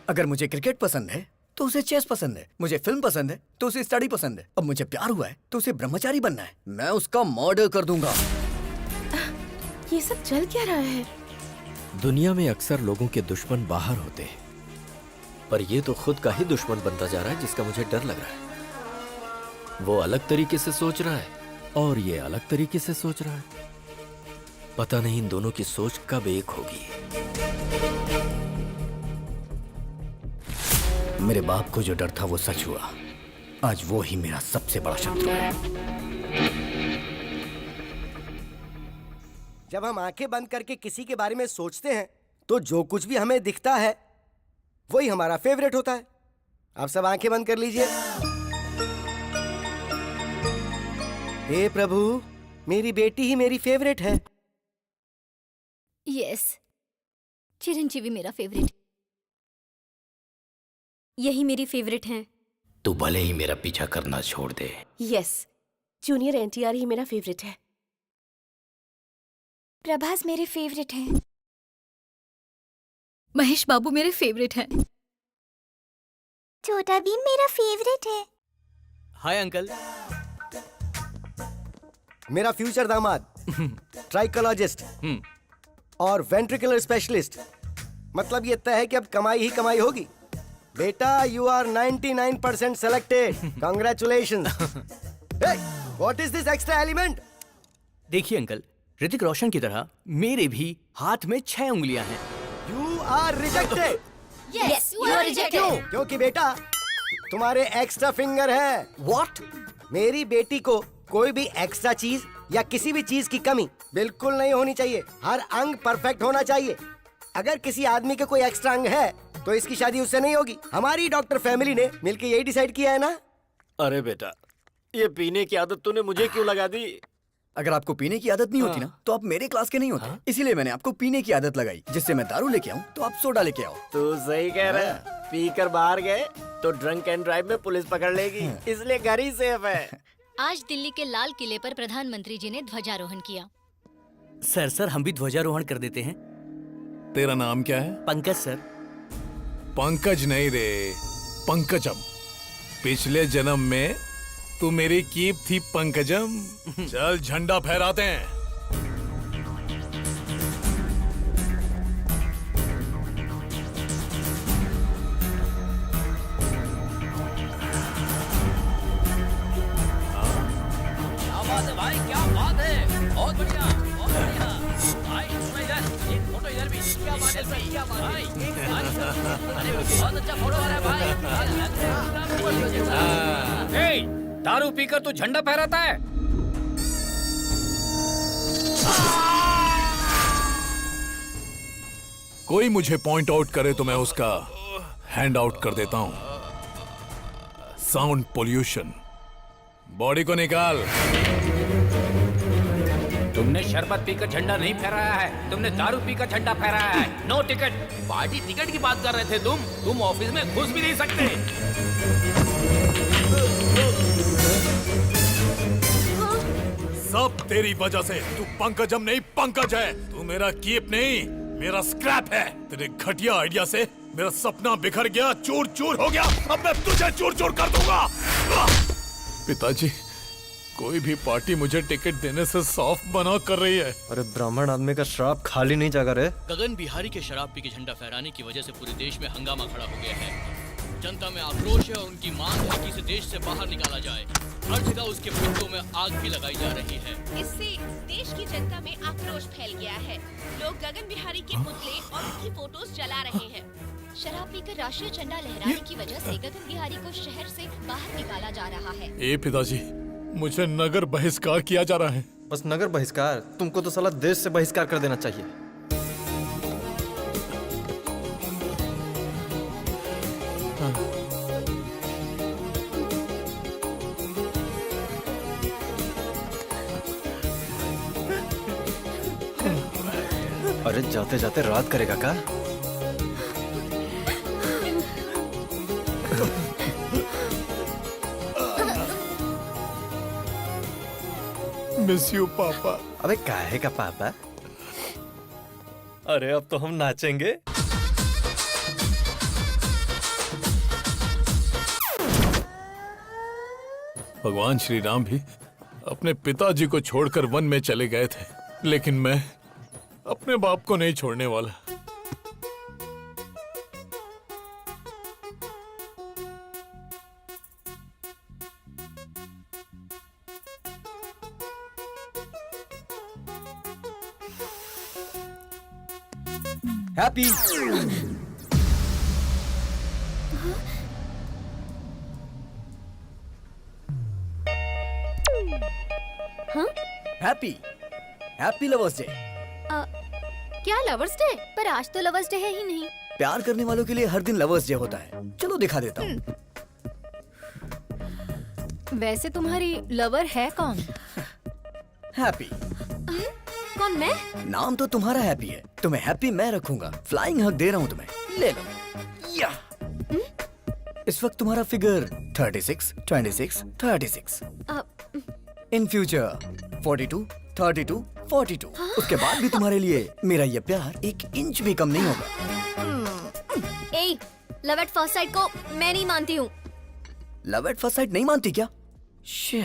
अगर मुझे क्रिकेट पसंद है तो उसे चेस पसंद है, मुझे फिल्म पसंद है तो उसे स्टडी पसंद है, अब मुझे प्यार हुआ है तो उसे ब्रह्मचारी बनना है। मैं उसका मर्डर कर दूंगा। ये सब चल क्या रहा है? दुनिया में अक्सर लोगों के दुश्मन बाहर होते हैं, पर ये तो खुद का ही दुश्मन बनता जा रहा है, जिसका मुझे डर लग रहा है। वो अलग तरीके से सोच रहा है और ये अलग तरीके से सोच रहा है। पता नहीं इन दोनों की सोच कब एक होगी। मेरे बाप को जो डर था वो सच हुआ। आज वो ही मेरा सबसे बड़ा शत्रु है। जब हम आंखें बंद करके किसी के बारे में सोचते हैं तो जो कुछ भी हमें दिखता है वही हमारा फेवरेट होता है। आप सब आंखें बंद कर लीजिए। हे प्रभु, मेरी बेटी ही मेरी फेवरेट है। यस, चिरंजीवी मेरा फेवरेट, यही मेरी फेवरेट है। तू भले ही मेरा पीछा करना छोड़ दे। यस, जूनियर एनटीआर ही मेरा फेवरेट है। प्रभास मेरे फेवरेट हैं। महेश बाबू मेरे फेवरेट हैं। छोटा भीम मेरा फेवरेट है। Hi uncle. मेरा फ्यूचर दामाद ट्राइकोलॉजिस्ट और वेंट्रिकुलर स्पेशलिस्ट। मतलब ये तय है कि अब कमाई ही कमाई होगी। बेटा यू आर 99% selected. Congratulations. What is this extra element? देखिए अंकल, ऋतिक रोशन की तरह मेरे भी हाथ में 6 उंगलियां हैं। You are rejected. Yes, you are rejected. क्योंकि बेटा तुम्हारे एक्स्ट्रा फिंगर है। व्हाट? मेरी बेटी को कोई भी एक्स्ट्रा चीज या किसी भी चीज की कमी बिल्कुल नहीं होनी चाहिए। हर अंग परफेक्ट होना चाहिए। अगर किसी आदमी के कोई एक्स्ट्रा अंग है तो इसकी शादी उससे नहीं होगी। हमारी डॉक्टर फैमिली ने मिलकर यही डिसाइड किया है ना। अरे बेटा, ये पीने की आदत तूने मुझे क्यों लगा दी? अगर आपको पीने की आदत नहीं होती ना तो आप मेरे क्लास के नहीं होते। इसीलिए मैंने आपको पीने की आदत लगाई, जिससे मैं दारू लेके आऊं तो आप सोडा लेके आओ। तू सही कह रहा है। पी कर बाहर गए तो ड्रंक एंड ड्राइव में पुलिस पकड़ लेगी, इसलिए घर ही सेफ है। आज दिल्ली के लाल किले पर प्रधानमंत्री जी ने ध्वजारोहण किया। सर हम भी ध्वजारोहण कर देते हैं। तेरा नाम क्या है? पंकज सर। पंकज नहीं रे, पंकजम। पिछले जन्म में तू मेरी कीप थी पंकजम। चल झंडा फहराते हैं। क्या बात है भाई, क्या बात है, बहुत बढ़िया, बहुत बढ़िया। भाई थोड़ा इधर, एक फोटो इधर भी। क्या बात है सर, क्या बात है भाई? अरे बहुत अच्छा फोटो आ रहा है भाई। दारू पीकर तू झंडा फहराता है? कोई मुझे पॉइंट आउट करे तो मैं उसका हैंड आउट कर देता हूं। Sound pollution. बॉडी को निकाल। तुमने शरबत पीकर झंडा नहीं फहराया है, तुमने दारू पीकर झंडा फहराया है। No ticket. पार्टी टिकट की बात कर रहे थे तुम ऑफिस में घुस भी नहीं सकते। सब तेरी वजह से। तू पंकजम नहीं, पंकज है। तू मेरा कीप नहीं, मेरा स्क्रैप है। तेरे घटिया आइडिया से मेरा सपना बिखर गया, चूर चूर हो गया। अब मैं तुझे चूर चूर कर दूंगा। पिताजी, कोई भी पार्टी मुझे टिकट देने से साफ मना कर रही है। अरे ब्राह्मण आदमी का श्राप खाली नहीं जागा रे। गगन बिहारी के शराब पी के झंडा फहराने की वजह से पूरे देश में हंगामा खड़ा हो गया है। जनता में आक्रोश है और उनकी मांग है कि इसे देश से बाहर निकाला जाए। हर जगह उसके पुतलों में आग भी लगाई जा रही है। इससे देश की जनता में आक्रोश फैल गया है। लोग गगन बिहारी के पुतले और उनकी फोटोज जला रहे हैं। शराब पीकर राष्ट्रीय झंडा लहराने की वजह से गगन बिहारी को शहर से बाहर निकाला जा रहा है। ए पिताजी, मुझे नगर बहिष्कार किया जा रहा है। बस नगर बहिष्कार? तुमको तो साला देश से बहिष्कार कर देना चाहिए। अरे जाते जाते रात करेगा का? मिस यू पापा। अबे काहे का पापा? अरे अब तो हम नाचेंगे। भगवान श्री राम भी अपने पिताजी को छोड़कर वन में चले गए थे, लेकिन मैं अपने बाप को नहीं छोड़ने वाला। Happy. Happy happy lovers day. क्या लवर्स डे? पर आज तो लवर्स डे है ही नहीं। प्यार करने वालों के लिए हर दिन लवर्स डे होता है। चलो दिखा देता हूँ। वैसे तुम्हारी लवर है कौन? हैप्पी। कौन, मैं? नाम तो तुम्हारा हैप्पी है, तुम्हें हैप्पी मैं रखूंगा। फ्लाइंग हग दे रहा हूँ तुम्हें, ले लो। या इस वक्त तुम्हारा फिगर 36, 26, 36। In future 42, 32, 42। उसके बाद भी तुम्हारे लिए मेरा ये प्यार 1 इंच भी कम नहीं होगा। ए, लव एट फर्स्ट साइट को मैं नहीं मानती हूँ। लव एट फर्स्ट साइट नहीं मानती क्या? शे,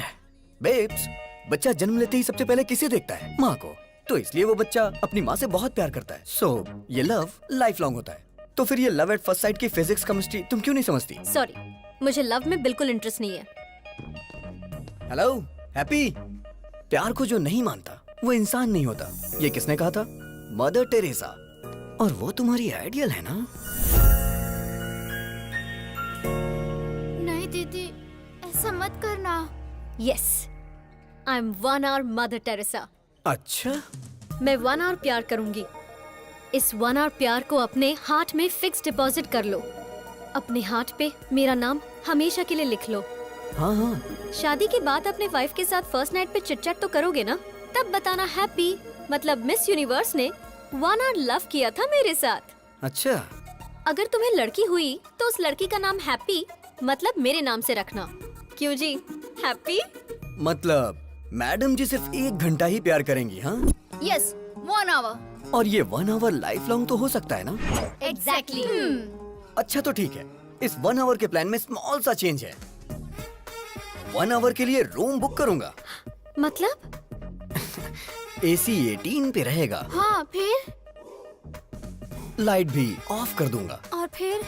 बेब्स, बच्चा जन्म लेते ही सबसे पहले किसे देखता है? माँ को। तो इसलिए वो बच्चा अपनी माँ से बहुत प्यार करता है। सो ये लव लाइफ लॉन्ग होता है। तो फिर ये लव एट फर्स्ट साइट की फिजिक्स केमिस्ट्री तुम क्यों नहीं समझती? सॉरी, मुझे लव में बिल्कुल इंटरेस्ट नहीं है। हेलो हैप्पी, प्यार को जो नहीं मानता वो इंसान नहीं होता। ये किसने कहा था? Mother Teresa. और वो तुम्हारी आइडियल है ना? नहीं दीदी, ऐसा मत करना। Yes, I am 1 hour mother Teresa. अच्छा, मैं 1 hour प्यार करूंगी। इस 1 hour प्यार को अपने हार्ट में फिक्स डिपॉजिट कर लो। अपने हार्ट पे मेरा नाम हमेशा के लिए लिख लो। हाँ हाँ। शादी के बाद अपने वाइफ के साथ फर्स्ट नाइट पे चिट चैट तो करोगे ना? तब बताना हैप्पी, मतलब मिस यूनिवर्स ने 1 hour लव किया था मेरे साथ। अच्छा, अगर तुम्हें लड़की हुई तो उस लड़की का नाम हैप्पी मतलब मेरे नाम से रखना। क्यों जी, हैप्पी? मतलब मैडम जी सिर्फ 1 घंटा ही प्यार करेंगी? हाँ यस, 1 hour। और ये 1 hour लाइफ लॉन्ग तो हो सकता है ना? एग्जैक्टली। अच्छा तो ठीक है, इस 1 hour के प्लान में स्मॉल सा चेंज है। 1 hour के लिए रूम बुक करूंगा। मतलब? AC 18 पे रहेगा। हाँ, फिर? लाइट भी ऑफ कर दूंगा। और फिर?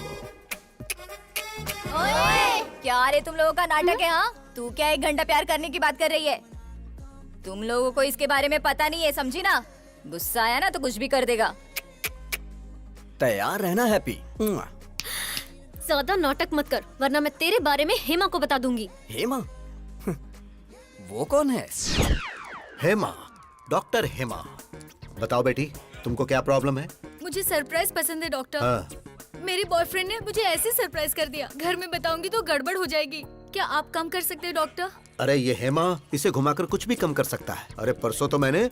ओए, क्या रे तुम लोगों का नाटक है? हाँ, तू क्या 1 घंटा प्यार करने की बात कर रही है? तुम लोगों को इसके बारे में पता नहीं है, समझी ना? गुस्सा आया ना तो कुछ भी कर देगा। तैयार रहना हैप्पी। ज्यादा नाटक मत कर, वरना मैं तेरे बारे में हेमा को बता दूंगी। हेमा? वो कौन है? हेमा, डॉक्टर हेमा। बताओ बेटी, तुमको क्या प्रॉब्लम है? मुझे सरप्राइज पसंद है डॉक्टर। हाँ। मेरे बॉयफ्रेंड ने मुझे ऐसे सरप्राइज कर दिया, घर में बताऊंगी तो गड़बड़ हो जाएगी। क्या आप कम कर सकते हैं डॉक्टर? अरे ये हेमा इसे घुमाकर कुछ भी कम कर सकता है। अरे परसों तो मैंने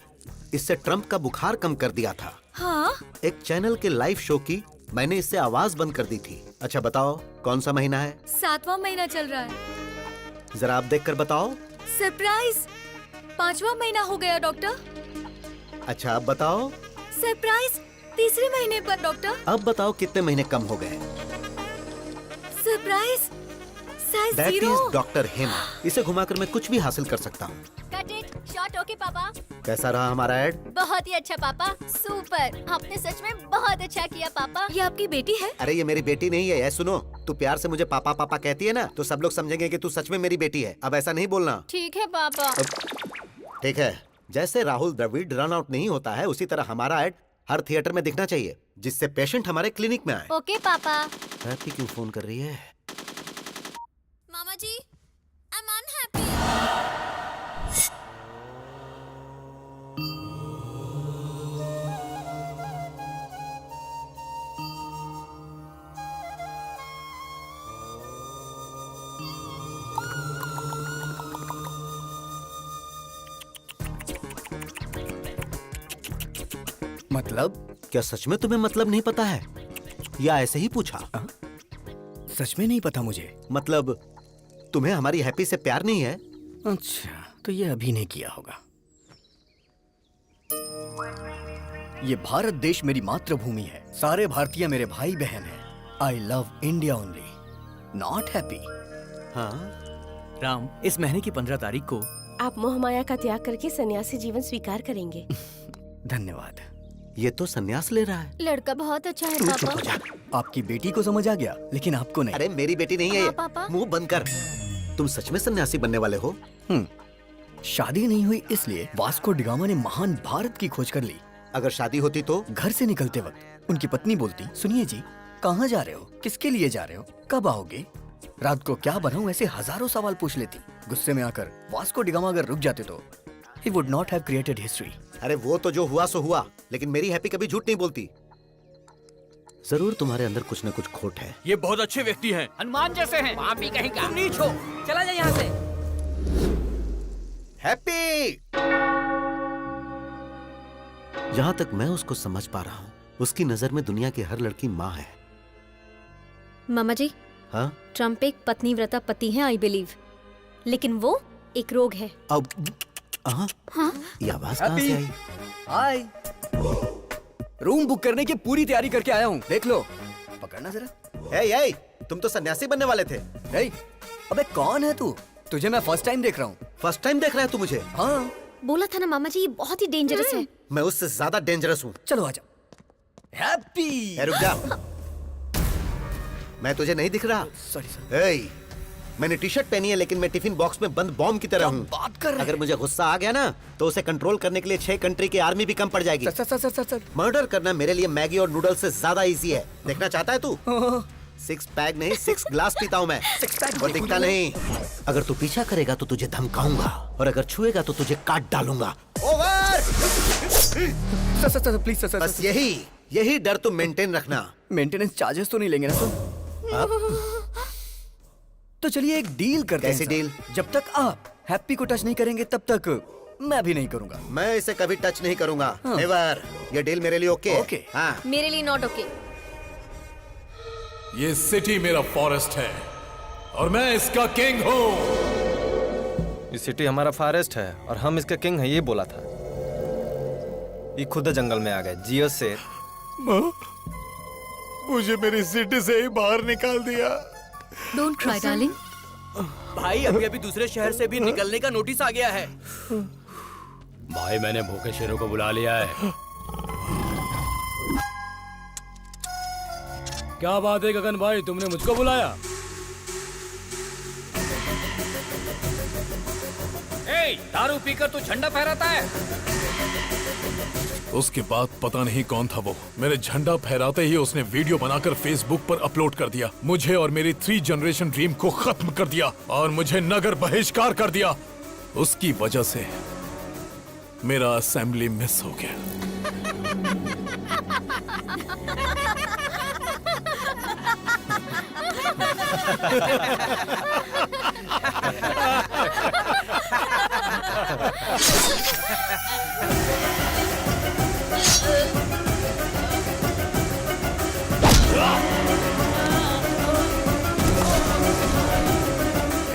इससे ट्रम्प का बुखार कम कर दिया था। हाँ? एक चैनल के लाइव शो की मैंने इससे आवाज बंद कर दी थी। अच्छा बताओ, कौन सा महीना है? 7वां महीना चल रहा है। जरा आप देखकर बताओ। सरप्राइज 5वां महीना हो गया डॉक्टर। अच्छा अब बताओ। सरप्राइज 3रे महीने पर डॉक्टर। अब बताओ कितने महीने कम हो गए? Surprise size that 0। Is doctor Hema. इसे घुमाकर मैं कुछ भी हासिल कर सकता हूँ। Cut it short. ओके पापा। कैसा रहा हमारा ऐड? बहुत ही अच्छा पापा, सुपर। आपने सच में बहुत अच्छा किया पापा। ये आपकी बेटी है? अरे ये मेरी बेटी नहीं है। सुनो, तू प्यार से मुझे पापा पापा कहती है ना, तो सब लोग समझेंगे कि तू सच में मेरी बेटी है। अब ऐसा नहीं बोलना। ठीक है पापा। ठीक है। जैसे राहुल द्रविड़ रन आउट नहीं होता है, उसी तरह हमारा ऐड हर थिएटर में दिखना चाहिए, जिससे पेशेंट हमारे क्लिनिक में आए। ओके पापा। हैप्पी क्यों फोन कर रही है? मामा जी, आई एम अनहैप्पी। मतलब? क्या सच में तुम्हें मतलब नहीं पता है, या ऐसे ही पूछा? सच में नहीं पता मुझे। मतलब तुम्हें हमारी हैप्पी से प्यार नहीं है? अच्छा, तो ये अभिनय किया होगा। ये भारत देश मेरी मातृभूमि है। सारे भारतीय मेरे भाई बहन हैं। I love India only, not happy. हाँ राम, इस महीने की 15 तारीख को आप मोह माया का त्याग करके सन्यासी जीवन स्वीकार करेंगे। धन्यवाद। ये तो संन्यास ले रहा है। लड़का बहुत अच्छा है तू चुप हो पापा। जा। आपकी बेटी को समझ आ गया, लेकिन आपको नहीं। अरे मेरी बेटी नहीं है हाँ, ये। पापा। मुंह बंद कर। तुम सच में सन्यासी बनने वाले हो? शादी नहीं हुई इसलिए वास्को डिगामा ने महान भारत की खोज कर ली। अगर शादी होती तो? घर से निकलते वक्त उनकी पत्नी बोलती, सुनिए जी, कहाँ जा रहे हो, किसके लिए जा रहे हो, कब आओगे, रात को क्या बनाऊं, ऐसे हजारों सवाल पूछ लेती। गुस्से में आकर वास्को डिगामा अगर रुक जाते तो he would not have created history। अरे वो तो जो हुआ सो हुआ, लेकिन मेरी हैप्पी कभी झूठ नहीं बोलती। जरूर तुम्हारे अंदर कुछ न कुछ खोट है। ये बहुत अच्छे व्यक्ति हैं, हनुमान जैसे हैं। पापी कहीं का। तुम नीच हो, चला जा यहाँ से। हैप्पी! जहाँ तक मैं उसको समझ पा रहा हूँ, उसकी नजर में दुनिया की हर लड़की माँ है। मामा जी, हाँ? ट्रम्प एक पत्नीव्रता पति है, आई बिलीव, लेकिन वो एक रोग है। अब हाँ? ये आवाज कहाँ से आई? हाय, रूम बुक करने की पूरी तैयारी करके आया हूँ, देख लो। पकड़ना जरा। ए, तुम तो सन्यासी बनने वाले थे। अबे कौन है तू? तुझे मैं फर्स्ट टाइम देख रहा हूँ। फर्स्ट टाइम देख रहा है तू मुझे? हाँ। बोला था ना मामा जी, ये बहुत ही डेंजरस है। मैं उससे ज्यादा डेंजरस हूँ। चलो आजा। हैप्पी। रुक जा। मैं तुझे नहीं दिख रहा? Sorry sir. मैंने टी शर्ट पहनी है लेकिन मैं टिफिन बॉक्स में बंद बॉम्ब की तरह हूँ। बात कर रहे हैं? अगर मुझे गुस्सा आ गया ना तो उसे कंट्रोल करने के लिए 6 कंट्री की आर्मी भी कम पड़ जाएगी। सर। मर्डर करना मेरे लिए मैगी और नूडल्स से ज्यादा इजी है। देखना चाहता है तू? 6 पैक नहीं 6 ग्लास पीता हूँ मैं। 6 पैक और दिखता नहीं। अगर तू पीछा करेगा तो तुझे धमकाऊंगा और अगर छुएगा तो तुझे काट डालूंगा। ओवर। Sir please sir. बस यही डर तुम मेंटेन रखना। मेंटेनेंस चार्जेस तो नहीं लेंगे ना सर? तो चलिए एक डील करते हैं। कैसी डील? जब तक आप हैप्पी को टच नहीं करेंगे तब तक मैं भी नहीं करूंगा। मैं इसे कभी टच नहीं करूंगा। नेवर। ये डील मेरे लिए ओके? ओके। हाँ। मेरे लिए नॉट ओके। ये सिटी मेरा फॉरेस्ट है और मैं इसका किंग हूँ। ये सिटी हमारा फॉरेस्ट है और हम इसका किंग है, ये बोला था। ये खुद जंगल में आ गए। जियो शेर। मुझे मेरी सिटी से ही बाहर निकाल दिया। Don't cry darling. भाई अभी दूसरे शहर से भी निकलने का नोटिस आ गया है। भाई मैंने भूखे शेरों को बुला लिया है। क्या बात है गगन भाई, तुमने मुझको बुलाया? दारू पीकर तू झंडा फहराता है? उसके बाद पता नहीं कौन था वो, मेरे झंडा फहराते ही उसने वीडियो बनाकर फेसबुक पर अपलोड कर दिया। मुझे और मेरी 3 जनरेशन ड्रीम को खत्म कर दिया और मुझे नगर बहिष्कार कर दिया। उसकी वजह से मेरा असेंबली मिस हो गया।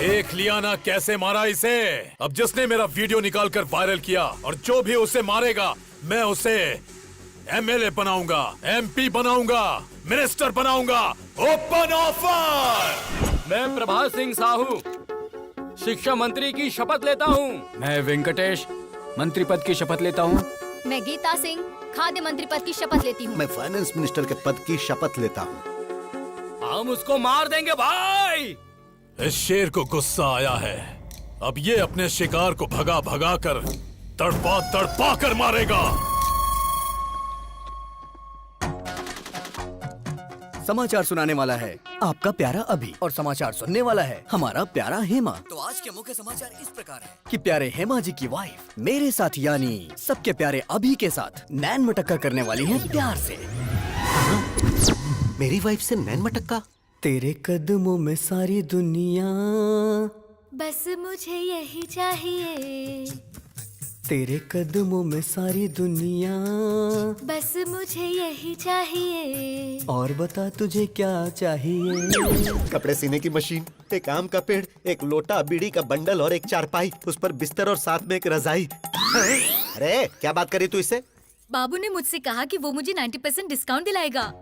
देख लिया ना कैसे मारा इसे। अब जिसने मेरा वीडियो निकालकर वायरल किया और जो भी उसे मारेगा मैं उसे एमएलए बनाऊंगा, एमपी बनाऊंगा, मिनिस्टर बनाऊंगा। Open offer. मैं प्रभात सिंह साहू शिक्षा मंत्री की शपथ लेता हूँ। मैं वेंकटेश मंत्री पद की शपथ लेता हूँ। मैं गीता सिंह खाद्य मंत्री पद की शपथ लेती हूँ। मैं फाइनेंस मिनिस्टर के पद की शपथ लेता हूँ। हम उसको मार देंगे भाई। इस शेर को गुस्सा आया है। अब ये अपने शिकार को भगा भगा कर तड़पा कर मारेगा। समाचार सुनाने वाला है आपका प्यारा अभी और समाचार सुनने वाला है हमारा प्यारा हेमा। तो आज के मुख्य समाचार इस प्रकार है कि प्यारे हेमा जी की वाइफ मेरे साथ यानी सबके प्यारे अभी के साथ नैन मटक्का करने वाली है प्यार से। मेरी वाइफ से नैन मटक्का? तेरे कदमों में सारी दुनिया, बस मुझे यही चाहिए। तेरे कदमों में सारी दुनिया, बस मुझे यही चाहिए। और बता तुझे क्या चाहिए? कपड़े सीने की मशीन, एक आम का पेड़, एक लोटा, बीड़ी का बंडल और एक चारपाई, उस पर बिस्तर और साथ में एक रजाई। अरे क्या बात करी तू इससे? बाबू ने मुझसे कहा कि वो मुझे 90% डिस्काउंट दिलाएगा।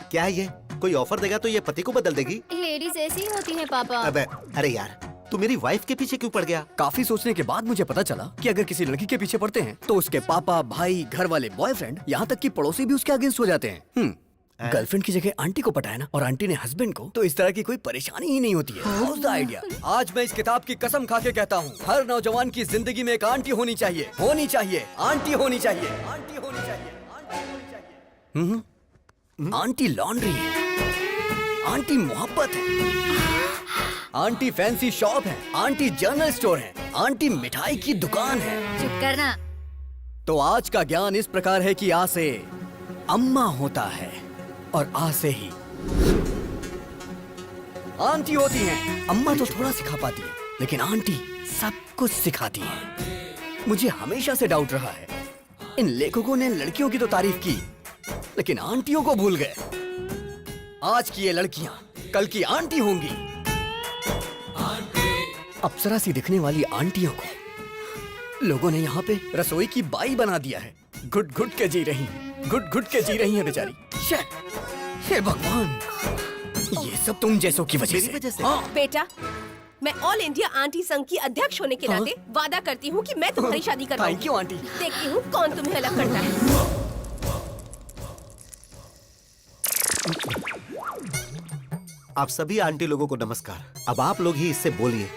क्या है ये? कोई ऑफर देगा तो ये पति को बदल देगी? लेडीज ऐसी ही होती हैं पापा। अबे अरे यार, तू मेरी वाइफ के पीछे क्यों पड़ गया? काफी सोचने के बाद मुझे पता चला कि अगर किसी लड़की के पीछे पड़ते हैं तो उसके पापा, भाई, घर वाले, बॉयफ्रेंड, यहाँ तक कि पड़ोसी भी उसके अगेंस्ट हो जाते हैं। गर्लफ्रेंड की जगह आंटी को पटाया ना, और आंटी ने हस्बैंड को, तो इस तरह की कोई परेशानी ही नहीं होती है। How's the idea? आज मैं इस किताब की कसम खा के कहता हूँ, हर नौजवान की जिंदगी में एक आंटी होनी चाहिए, आंटी होनी चाहिए, आंटी होनी चाहिए, आंटी होनी चाहिए। आंटी लॉन्ड्री है, आंटी मोहब्बत है, आंटी फैंसी शॉप है, आंटी जनरल स्टोर है, आंटी मिठाई की दुकान है। चुप करना। तो आज का ज्ञान इस प्रकार है कि आ से अम्मा होता है और आ से ही आंटी होती है। अम्मा तो थोड़ा सिखा पाती है, लेकिन आंटी सब कुछ सिखाती है। मुझे हमेशा से डाउट रहा है, इन लेखकों ने लड़कियों की तो तारीफ की, लेकिन आंटियों को भूल गए। आज की ये लड़कियां कल की आंटी होंगी। अप्सरा सी दिखने वाली आंटियों को लोगों ने यहाँ पे रसोई की बाई बना दिया है। घुट घुट के जी रही है बेचारी। हे भगवान, ये सब तुम जैसों की वजह से। हाँ। बेटा मैं ऑल इंडिया आंटी संघ की अध्यक्ष होने के नाते वादा करती हूँ कि मैं तुम्हारी शादी करवाऊंगी। Thank you aunty. देखती हूँ कौन तुम्हें अलग करता है। आप सभी आंटी लोगों को नमस्कार। अब आप लोग ही इससे बोलिए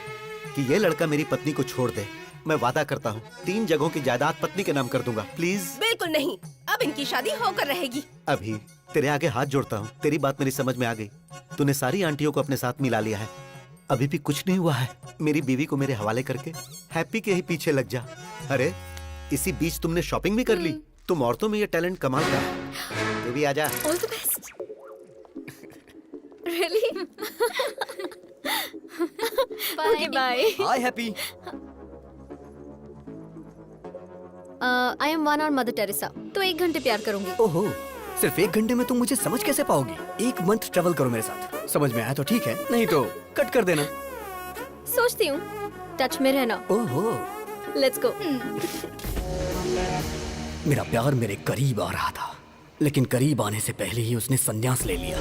कि ये लड़का मेरी पत्नी को छोड़ दे। मैं वादा करता हूँ 3 जगहों की जायदाद पत्नी के नाम कर दूंगा। प्लीज। बिल्कुल नहीं, अब इनकी शादी होकर रहेगी। अभी तेरे आगे हाथ जोड़ता हूँ, तेरी बात मेरी समझ में आ गई। तूने सारी आंटियों को अपने साथ मिला लिया है, अभी भी कुछ नहीं हुआ है। मेरी बीवी को मेरे हवाले करके हैप्पी के ही पीछे लग जा। अरे इसी बीच तुमने शॉपिंग भी कर ली। तुम औरतों में ये टैलेंट कमाल का है। तू भी आजा। All the best. Really? Okay bye. Hi happy. I am one our mother Teresa, तो 1 घंटे प्यार करूंगी। ओहो, सिर्फ 1 घंटे में तुम मुझे समझ कैसे पाओगी? 1 मंथ ट्रेवल करो मेरे साथ, समझ में आया तो ठीक है, नहीं तो कट कर देना। सोचती हूँ, टच में रहना। ओहो, लेट्स गो। मेरा प्यार मेरे करीब आ रहा था, लेकिन करीब आने से पहले ही उसने संन्यास ले लिया।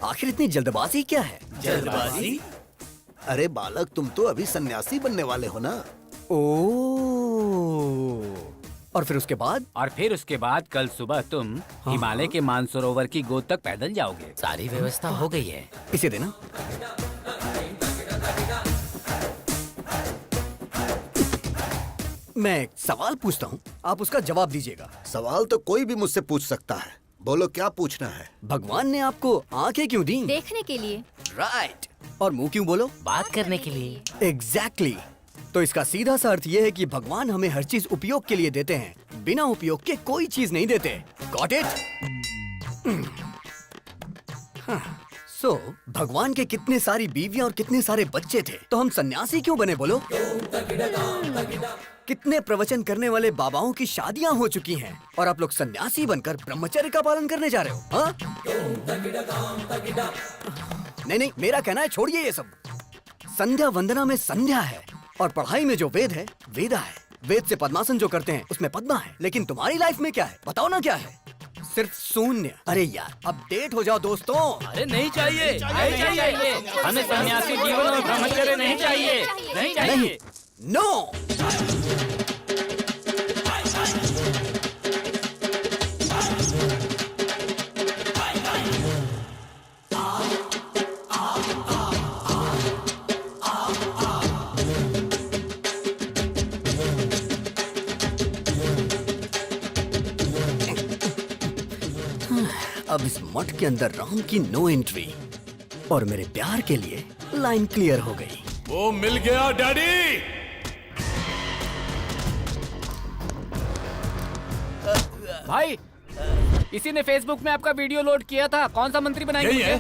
आखिर इतनी जल्दबाजी क्या है? जल्दबाजी? अरे बालक, तुम तो अभी सन्यासी बनने वाले हो ना। और फिर उसके बाद? और फिर उसके बाद कल सुबह तुम हिमालय के मानसरोवर की गोद तक पैदल जाओगे। सारी व्यवस्था हो गई है। इसे देना। मैं एक सवाल पूछता हूँ, आप उसका जवाब दीजिएगा। सवाल तो कोई भी मुझसे पूछ सकता है, बोलो क्या पूछना है। भगवान ने आपको आंखें क्यों दी? देखने के लिए। राइट। और मुंह क्यों बोलो? बात करने के लिए। एग्जैक्टली। तो इसका सीधा सा अर्थ ये है कि भगवान हमें हर चीज उपयोग के लिए देते हैं, बिना उपयोग के कोई चीज नहीं देते। Got it? सो भगवान के कितने सारी बीवियां और कितने सारे बच्चे थे, तो हम सन्यासी क्यों बने बोलो? कितने प्रवचन करने वाले बाबाओं की शादियां हो चुकी हैं और आप लोग सन्यासी बनकर ब्रह्मचर्य का पालन करने जा रहे हो? हाँ? नहीं नहीं, मेरा कहना है छोड़िए ये सब। संध्या वंदना में संध्या है और पढ़ाई में जो वेद है वेदा है। वेद से पद्मासन जो करते हैं उसमें पद्मा है, लेकिन तुम्हारी लाइफ में क्या है बताओ ना? क्या है? सिर्फ शून्य। अरे यार अपडेट हो जाओ दोस्तों। अरे नहीं चाहिए, नहीं चाहिए। हमें सन्यासी जीवन और ब्रह्मचर्य नहीं चाहिए, नहीं चाहिए। नो। अब इस मठ के अंदर राम की नो एंट्री और मेरे प्यार के लिए लाइन क्लियर हो गई। वो मिल गया डैडी। भाई, इसी ने फेसबुक में आपका वीडियो लोड किया था। कौन सा मंत्री बनाएंगे? यही है?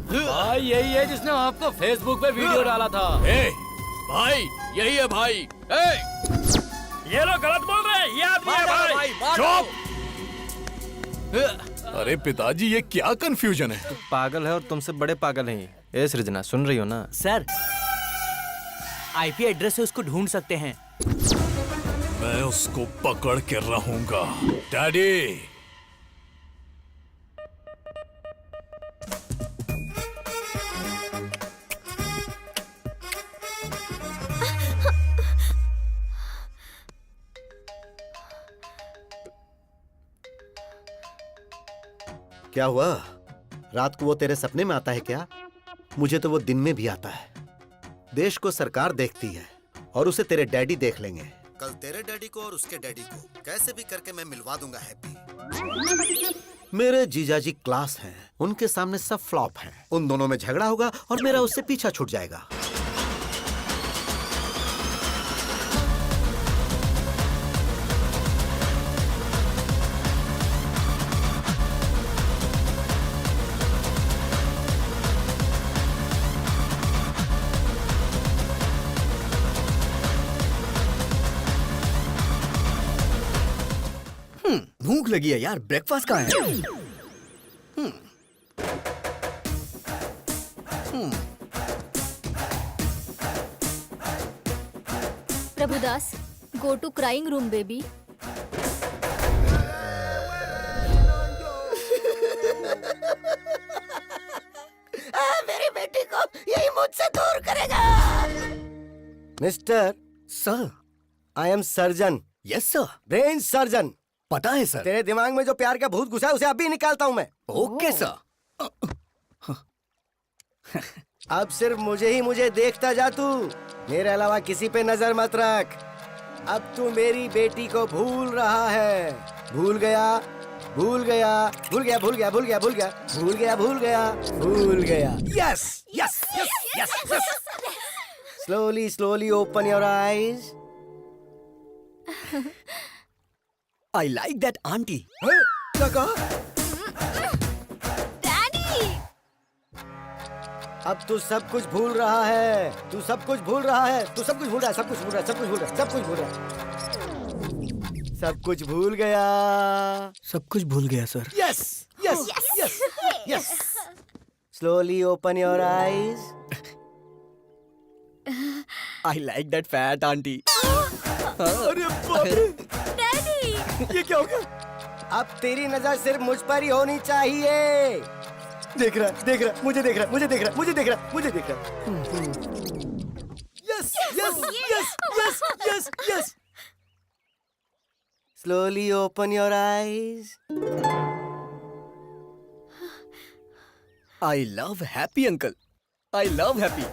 भाई यही है जिसने आपको फेसबुक पे वीडियो डाला था। भाई यही है भाई। ये लोग गलत बोल रहे हैं, ये आदमी है भाई। चुप। अरे पिताजी, ये क्या कंफ्यूजन है? तू पागल है और तुमसे बड़े पागल हैं। ए सृजना, सुन रही हो ना? सर, आईपी एड्रेस से उसको ढूंढ सकते हैं। मैं उसको पकड़ के रहूंगा डैडी। क्या हुआ? रात को वो तेरे सपने में आता है क्या? मुझे तो वो दिन में भी आता है। देश को सरकार देखती है और उसे तेरे डैडी देख लेंगे। कल तेरे डैडी को और उसके डैडी को कैसे भी करके मैं मिलवा दूंगा हैप्पी। मेरे जीजाजी क्लास हैं, उनके सामने सब फ्लॉप हैं। उन दोनों में झगड़ा होगा और मेरा उससे पीछा छूट जाएगा। भूख लगी है यार, ब्रेकफास्ट कहाँ है? Prabhudas, go to crying room baby. मेरी बेटी को यही मुझसे दूर करेगा। Mister sir, I am surgeon. Yes sir. Brain surgeon. पता है सर। तेरे दिमाग में जो प्यार का भूत घुसा है उसे अभी निकालता हूँ मैं। Okay sir. अब सिर्फ मुझे देखता जा तू, मेरे अलावा किसी पे नजर मत रख। अब तू मेरी बेटी को भूल रहा है। भूल गया, भूल गया, भूल गया, भूल गया, भूल गया, भूल गया, भूल गया, भूल गया, भूल गया। Yes yes yes yes. Slowly slowly open your eyes. I like that aunty. क्या कहा? अब तू सब कुछ भूल रहा है। तू सब कुछ भूल रहा है। तू सब कुछ भूल रहा है। सब कुछ भूल रहा है। सब कुछ भूल रहा है। सब कुछ भूल रहा है। सब कुछ भूल गया। सब कुछ भूल गया sir. Yes yes yes yes. Slowly open your eyes. I like that fat aunty. अरे बाप रे। डैडी, ये क्या हो गया? अब तेरी नजर सिर्फ मुझ पर ही होनी चाहिए। देख रहा, मुझे देख रहा, मुझे देख रहा, मुझे देख रहा, मुझे देख रहा। Yes yes yes yes yes yes. Slowly open your eyes. I love happy uncle. I love happy.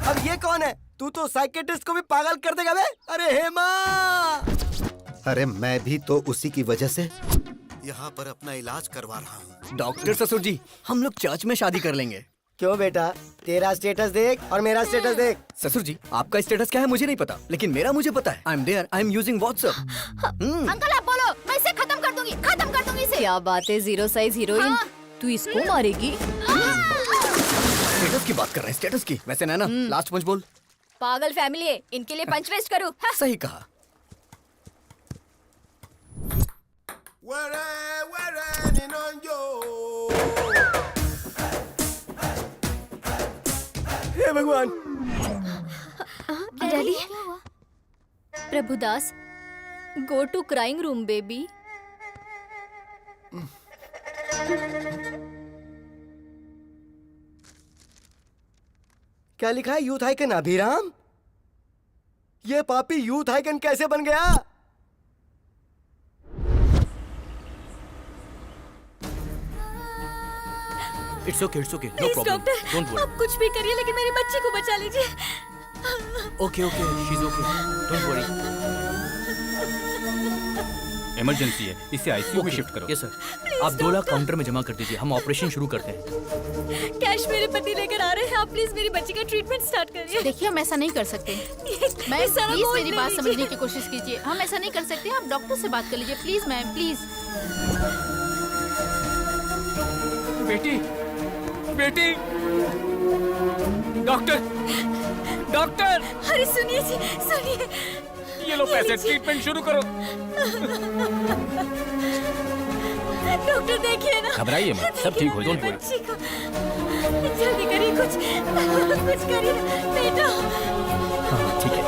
अब ये कौन है? तू तो साइकेट्रिस्ट को भी पागल कर देगा बे। अरे हेमा। अरे मैं भी तो उसी की वजह से यहाँ पर अपना इलाज करवा रहा हूँ। डॉक्टर ससुर जी, हम लोग चर्च में शादी कर लेंगे। क्यों बेटा? तेरा स्टेटस देख और मेरा स्टेटस देख। ससुर जी, आपका स्टेटस क्या है मुझे नहीं पता, लेकिन मेरा मुझे पता है। I am there, I am using WhatsApp. Uncle आप बोलो, मैं इसे खत्म कर दूंगी इसे। क्या बात है, जीरो साइज हीरोइन। तू इसको मारेगी? स्टेटस की बात कर रहे हैं, स्टेटस की। वैसे नैना, लास्ट पंच बोल। पागल फैमिली है, इनके लिए पंच वेस्ट करूँ? सही कहा। हे भगवान। Daddy, Prabhudas, go to crying room baby. क्या लिखा है? Youth icon Abhiram? ये पापी यूथ आइकन कैसे बन गया? It's okay, no please problem, doctor, don't worry. आप कुछ भी करिए लेकिन मेरी बच्ची को बचा लीजिए। Okay, she is okay, don't worry. Emergency है, इसे आईसीयू में शिफ्ट करो। Yes sir. आप 2 लाख काउंटर में जमा कर दीजिए, हम ऑपरेशन शुरू करते हैं। कैश मेरे पति लेकर आ रहे हैं, आप प्लीज मेरी बच्ची का ट्रीटमेंट स्टार्ट करिए। देखिए, हम ऐसा नहीं कर सकते। मैं प्लीज मेरी बात समझने की कोशिश कीजिए। हम ऐसा नहीं कर सकते, आप डॉक्टर से बात कर लीजिए प्लीज मैम, प्लीज। बेटी, बेटी, डॉक्टर, डॉक्टर। अरे सुनिए जी, सुनिए। ये लो पैसे, ट्रीटमेंट शुरू करो। डॉक्टर देखिए ना। घबराइए मत, सब ठीक हो जाएगा। बच्ची को जल्दी करिए, कुछ करिए बेटा। हाँ ठीक है।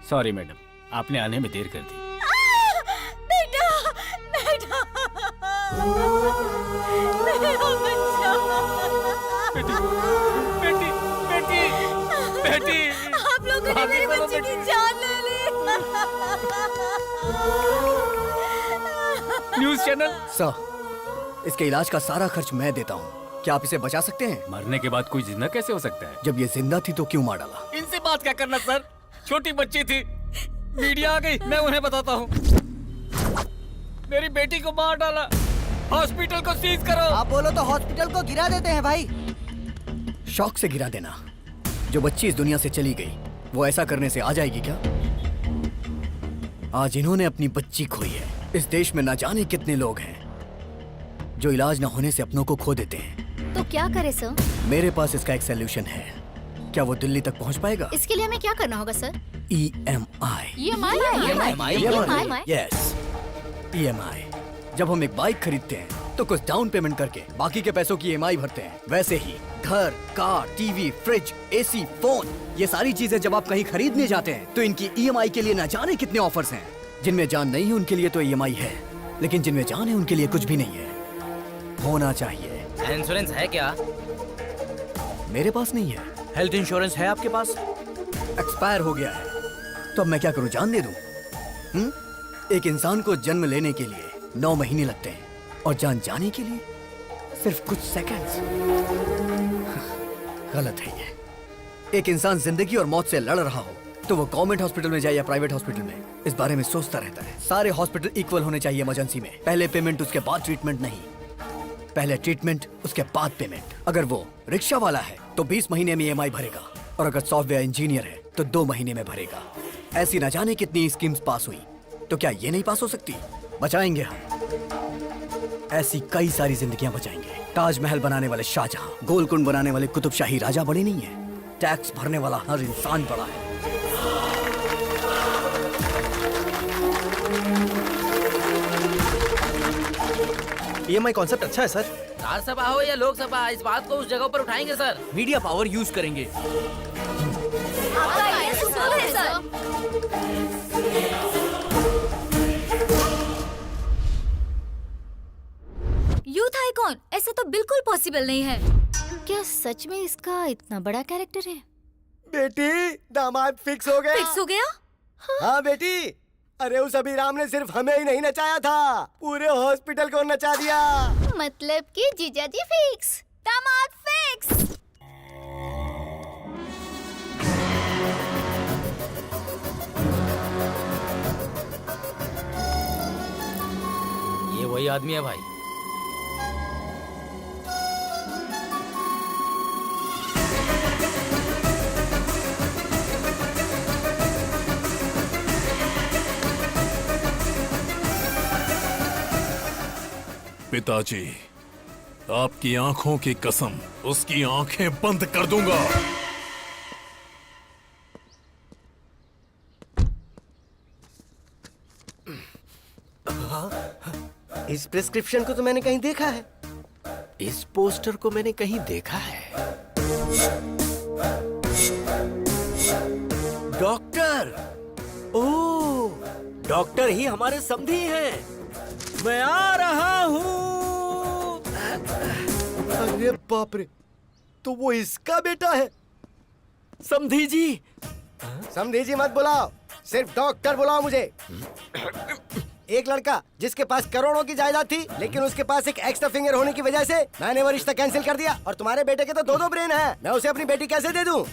सॉरी मैडम, आपने आने में देर कर दी। बेटा, बेटा, मेरा बच्चा। बेटी, बेटी, बेटी, बेटी। आप लोगों ने मेरी बच्ची की जान ले ली। News channel. सर, इसके इलाज का सारा खर्च मैं देता हूँ। क्या आप इसे बचा सकते हैं? मरने के बाद कोई जिंदा कैसे हो सकता है? जब ये जिंदा थी तो क्यों मार डाला? इनसे बात क्या करना सर, छोटी बच्ची थी, मीडिया आ गई, मैं उन्हें बताता हूँ। मेरी बेटी को मार डाला, हॉस्पिटल को सीज करो। आप बोलो तो हॉस्पिटल को गिरा देते हैं भाई। शौक से गिरा देना। जो बच्ची इस दुनिया से चली गई वो ऐसा करने से आ जाएगी क्या? आज इन्होंने अपनी बच्ची खोई है। इस देश में ना जाने कितने लोग हैं जो इलाज न होने से अपनों को खो देते हैं। तो क्या करे सर? मेरे पास इसका एक सलूशन है। क्या वो दिल्ली तक पहुंच पाएगा? इसके लिए हमें क्या करना होगा सर? EMI। Yes, EMI। जब हम एक बाइक खरीदते हैं तो कुछ डाउन पेमेंट करके बाकी के पैसों की EMI भरते हैं। वैसे ही घर, car, TV, fridge, AC, phone, ये सारी चीजें जब आप कहीं खरीदने जाते हैं तो इनकी EMI के लिए न जाने कितने ऑफर्स हैं। जिनमें जान नहीं है उनके लिए तो EMI है, लेकिन जिनमें जान है उनके लिए कुछ भी नहीं है। होना चाहिए। इंश्योरेंस है क्या? मेरे पास नहीं है। हेल्थ इंश्योरेंस है आपके पास? एक्सपायर हो गया है। तो अब मैं क्या करूं, जान दे दूं? एक इंसान को जन्म लेने के लिए 9 महीने लगते हैं और जान जाने के लिए सिर्फ कुछ सेकंड्स। गलत है ये। एक इंसान जिंदगी और मौत से लड़ रहा हो तो वो गवर्नमेंट हॉस्पिटल में जाए या प्राइवेट हॉस्पिटल में, इस बारे में सोचता रहता है। सारे हॉस्पिटल इक्वल होने चाहिए इमरजेंसी में। पहले पेमेंट उसके बाद ट्रीटमेंट नहीं, पहले ट्रीटमेंट उसके बाद पेमेंट। अगर वो रिक्शा वाला है तो 20 महीने में EMI भरेगा, और अगर सॉफ्टवेयर इंजीनियर है तो 2 महीने में भरेगा। ऐसी न जाने कितनी स्कीम्स पास हुई, तो क्या ये नहीं पास हो सकती? बचाएंगे हम। ऐसी कई सारी जिंदगियां बचाएंगे। ताजमहल बनाने वाले शाहजहां, गोलकुंड बनाने वाले कुतुबशाही राजा बड़े नहीं है, टैक्स भरने वाला हर इंसान बड़ा है। EMI कॉन्सेप्ट अच्छा है सर। राज्यसभा हो या लोकसभा, इस बात को उस जगह पर उठाएंगे सर। मीडिया पावर यूज करेंगे। यूथ आइकॉन, ऐसा तो बिल्कुल पॉसिबल नहीं है। क्या सच में इसका इतना बड़ा कैरेक्टर है? बेटी, दामाद फिक्स हो गया। फिक्स हो गया? हाँ बेटी, अरे उस अभिराम ने सिर्फ हमें ही नहीं नचाया था, पूरे हॉस्पिटल को नचा दिया। मतलब कि जीजाजी फिक्स, दामाद फिक्स। ये वही आदमी है भाई। पिताजी, आपकी आंखों की कसम, उसकी आंखें बंद कर दूंगा। इस प्रिस्क्रिप्शन को तो मैंने कहीं देखा है। इस पोस्टर को मैंने कहीं देखा है। डॉक्टर, ओह, डॉक्टर ही हमारे समधी हैं। मैं आ रहा हूँ। अरे बाप रे, तो वो इसका बेटा है। समधी जी। समधी जी मत बुलाओ, सिर्फ डॉक्टर बुलाओ मुझे। एक लड़का जिसके पास करोड़ों की जायदाद थी, लेकिन उसके पास एक एक्स्ट्रा फिंगर होने की वजह से मैंने वो रिश्ता कैंसिल कर दिया। और तुम्हारे बेटे के तो 2-2 ब्रेन हैं। मैं उसे अपनी बेटी कैसे दे दूं?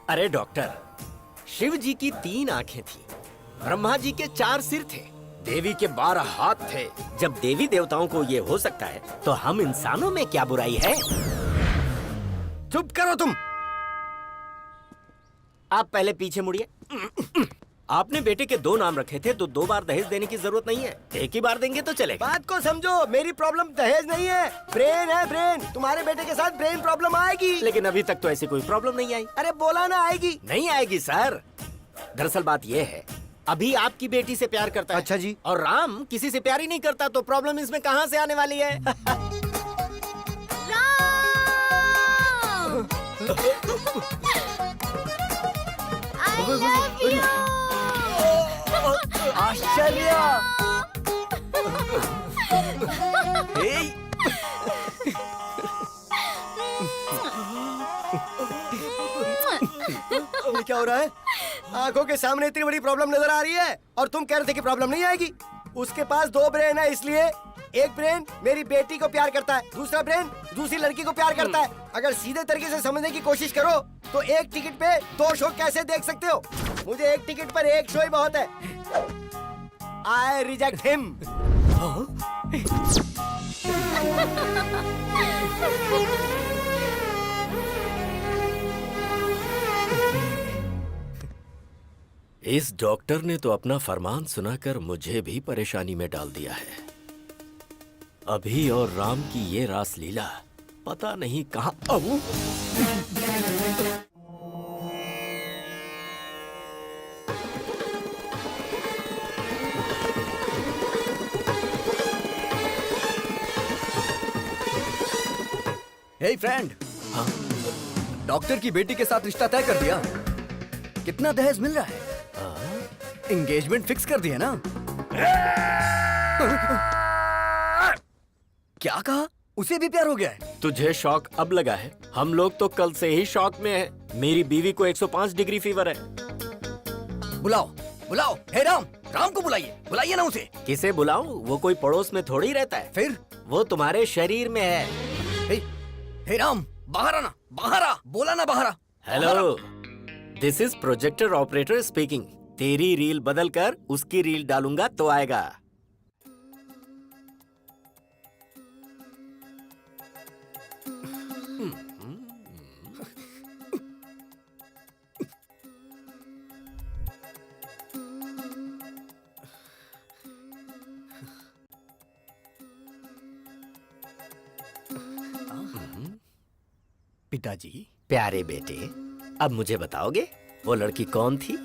अरे डॉक्टर, शिव जी की 3 आंखें थी, ब्रह्मा जी के 4 सिर थे, देवी के 12 हाथ थे। जब देवी देवताओं को ये हो सकता है तो हम इंसानों में क्या बुराई है? चुप करो तुम। आप पहले पीछे मुड़िए। आपने बेटे के 2 नाम रखे थे तो 2 बार दहेज देने की जरूरत नहीं है, एक ही बार देंगे तो चलेगा। बात को समझो, मेरी प्रॉब्लम दहेज नहीं है, ब्रेन है ब्रेन। तुम्हारे बेटे के साथ ब्रेन प्रॉब्लम आएगी। लेकिन अभी तक तो ऐसी कोई प्रॉब्लम नहीं आई। अरे बोला ना आएगी। नहीं आएगी सर। दरअसल बात यह है, अभी आपकी बेटी से प्यार करता है। अच्छा जी। और राम किसी से प्यार ही नहीं करता, तो प्रॉब्लम इसमें कहाँ से आने वाली है? आश्चर्य। ये क्या हो रहा है? आंखों के सामने इतनी बड़ी प्रॉब्लम नजर आ रही है और तुम कह रहे थे कि प्रॉब्लम नहीं आएगी। उसके पास 2 ब्रेन है, इसलिए एक ब्रेन मेरी बेटी को प्यार करता है, दूसरा ब्रेन दूसरी लड़की को प्यार करता है। अगर सीधे तरीके से समझने की कोशिश करो तो एक टिकट पे 2 शो कैसे देख सकते हो? मुझे एक टिकट पर एक शो ही बहुत है। I reject him. इस डॉक्टर ने तो अपना फरमान सुनाकर मुझे भी परेशानी में डाल दिया है। अभी और राम की ये रास लीला पता नहीं कहाँ। हे फ्रेंड, डॉक्टर की बेटी के साथ रिश्ता तय कर दिया। कितना दहेज मिल रहा है? एंगेजमेंट फिक्स कर दिया ना? क्या कहा? उसे भी प्यार हो गया है? तुझे शौक अब लगा है? हम लोग तो कल से ही शौक में हैं। मेरी बीवी को 105 डिग्री फीवर है। बुलाओ बुलाओ, हे राम, राम को बुलाइए ना उसे। किसे बुलाऊं? वो कोई पड़ोस में थोड़ी रहता है। फिर वो तुम्हारे शरीर में है। हे राम, बाहर आना, बाहर आ, बोला ना बाहर आ। Hello, this is projector operator speaking. तेरी रील बदल कर उसकी रील डालूंगा तो आएगा। पिताजी। प्यारे बेटे, अब मुझे बताओगे वो लड़की कौन थी?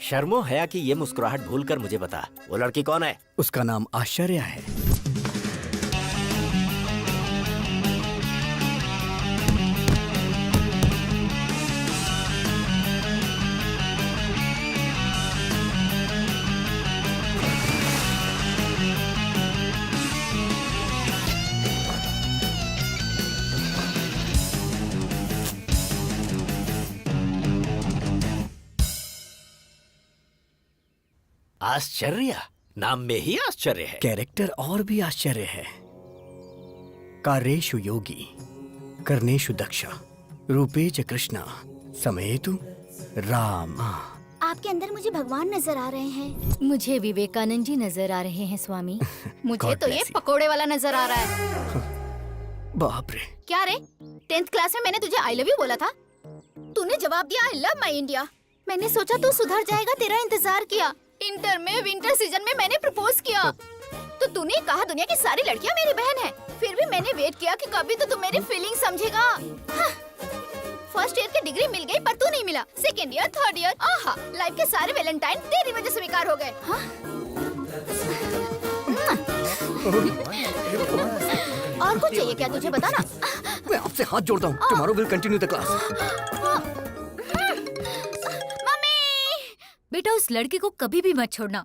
शर्मो हया की ये मुस्कुराहट भूलकर मुझे बता, वो लड़की कौन है? उसका नाम आश्चर्य है। आश्चर्य? नाम में ही आश्चर्य है। कैरेक्टर और भी आश्चर्य है। कार्येषु योगी, कर्णेषु दक्षा, रूपेच कृष्णा, समेतु राम। आपके अंदर मुझे भगवान नजर आ रहे हैं। मुझे विवेकानंद जी नजर आ रहे हैं स्वामी। मुझे God तो ये bless you. पकोड़े वाला नजर आ रहा है। बाप रे। क्या रे, 10th क्लास में मैंने तुझे आई लव यू बोला था, तूने जवाब दिया आई लव माई इंडिया। मैंने सोचा तू सुधर जाएगा, तेरा इंतजार किया। इंटर में विंटर सीजन में मैंने प्रपोज किया तो तूने कहा दुनिया की सारी लड़कियां मेरी बहन है। फिर भी मैंने वेट किया कि कभी तो तू मेरी फीलिंग समझेगा। फर्स्ट ईयर की डिग्री मिल गई पर तू नहीं मिला। सेकेंड ईयर, थर्ड ईयर, आहा, लाइफ के सारे वैलेंटाइन तेरी वजह से बेकार हो गए। और कुछ चाहिए क्या तुझे? बता ना। मैं आपसे हाथ जोड़ता हूँ। Tomorrow will continue the class. बेटा उस लड़की को कभी भी मत छोड़ना।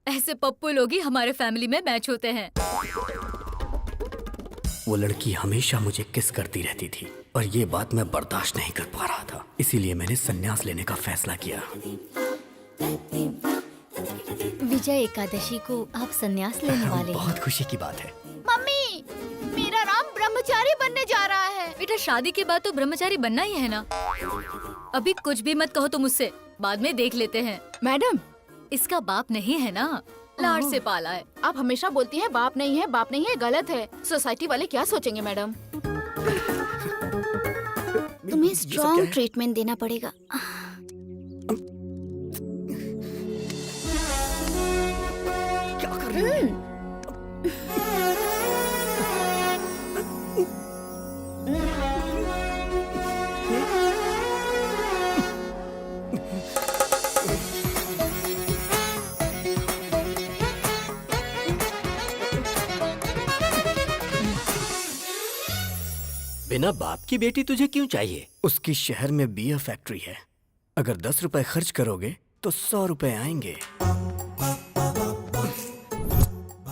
ऐसे पप्पू लोग ही हमारे फैमिली में मैच होते हैं। वो लड़की हमेशा मुझे किस करती रहती थी और ये बात मैं बर्दाश्त नहीं कर पा रहा था। इसीलिए मैंने संन्यास लेने का फैसला किया। विजय एकादशी को आप संन्यास लेने वाले हैं। बहुत खुशी की बात है। मम्मी, मेरा राम ब्रह्मचारी बनने जा रहा है। बेटा शादी के बाद तो ब्रह्मचारी बनना ही है ना। अभी कुछ भी मत कहो तुम मुझसे, बाद में देख लेते हैं। मैडम, इसका बाप नहीं है ना, लाड़ से पाला है। आप हमेशा बोलती हैं बाप नहीं है, गलत है। सोसाइटी वाले क्या सोचेंगे मैडम? तुम्हें स्ट्रॉन्ग ट्रीटमेंट देना पड़ेगा। क्या कर रही हो? बिना बाप की बेटी तुझे क्यों चाहिए? उसकी शहर में बियर फैक्ट्री है। अगर 10 रुपए खर्च करोगे तो 100 रुपए आएंगे।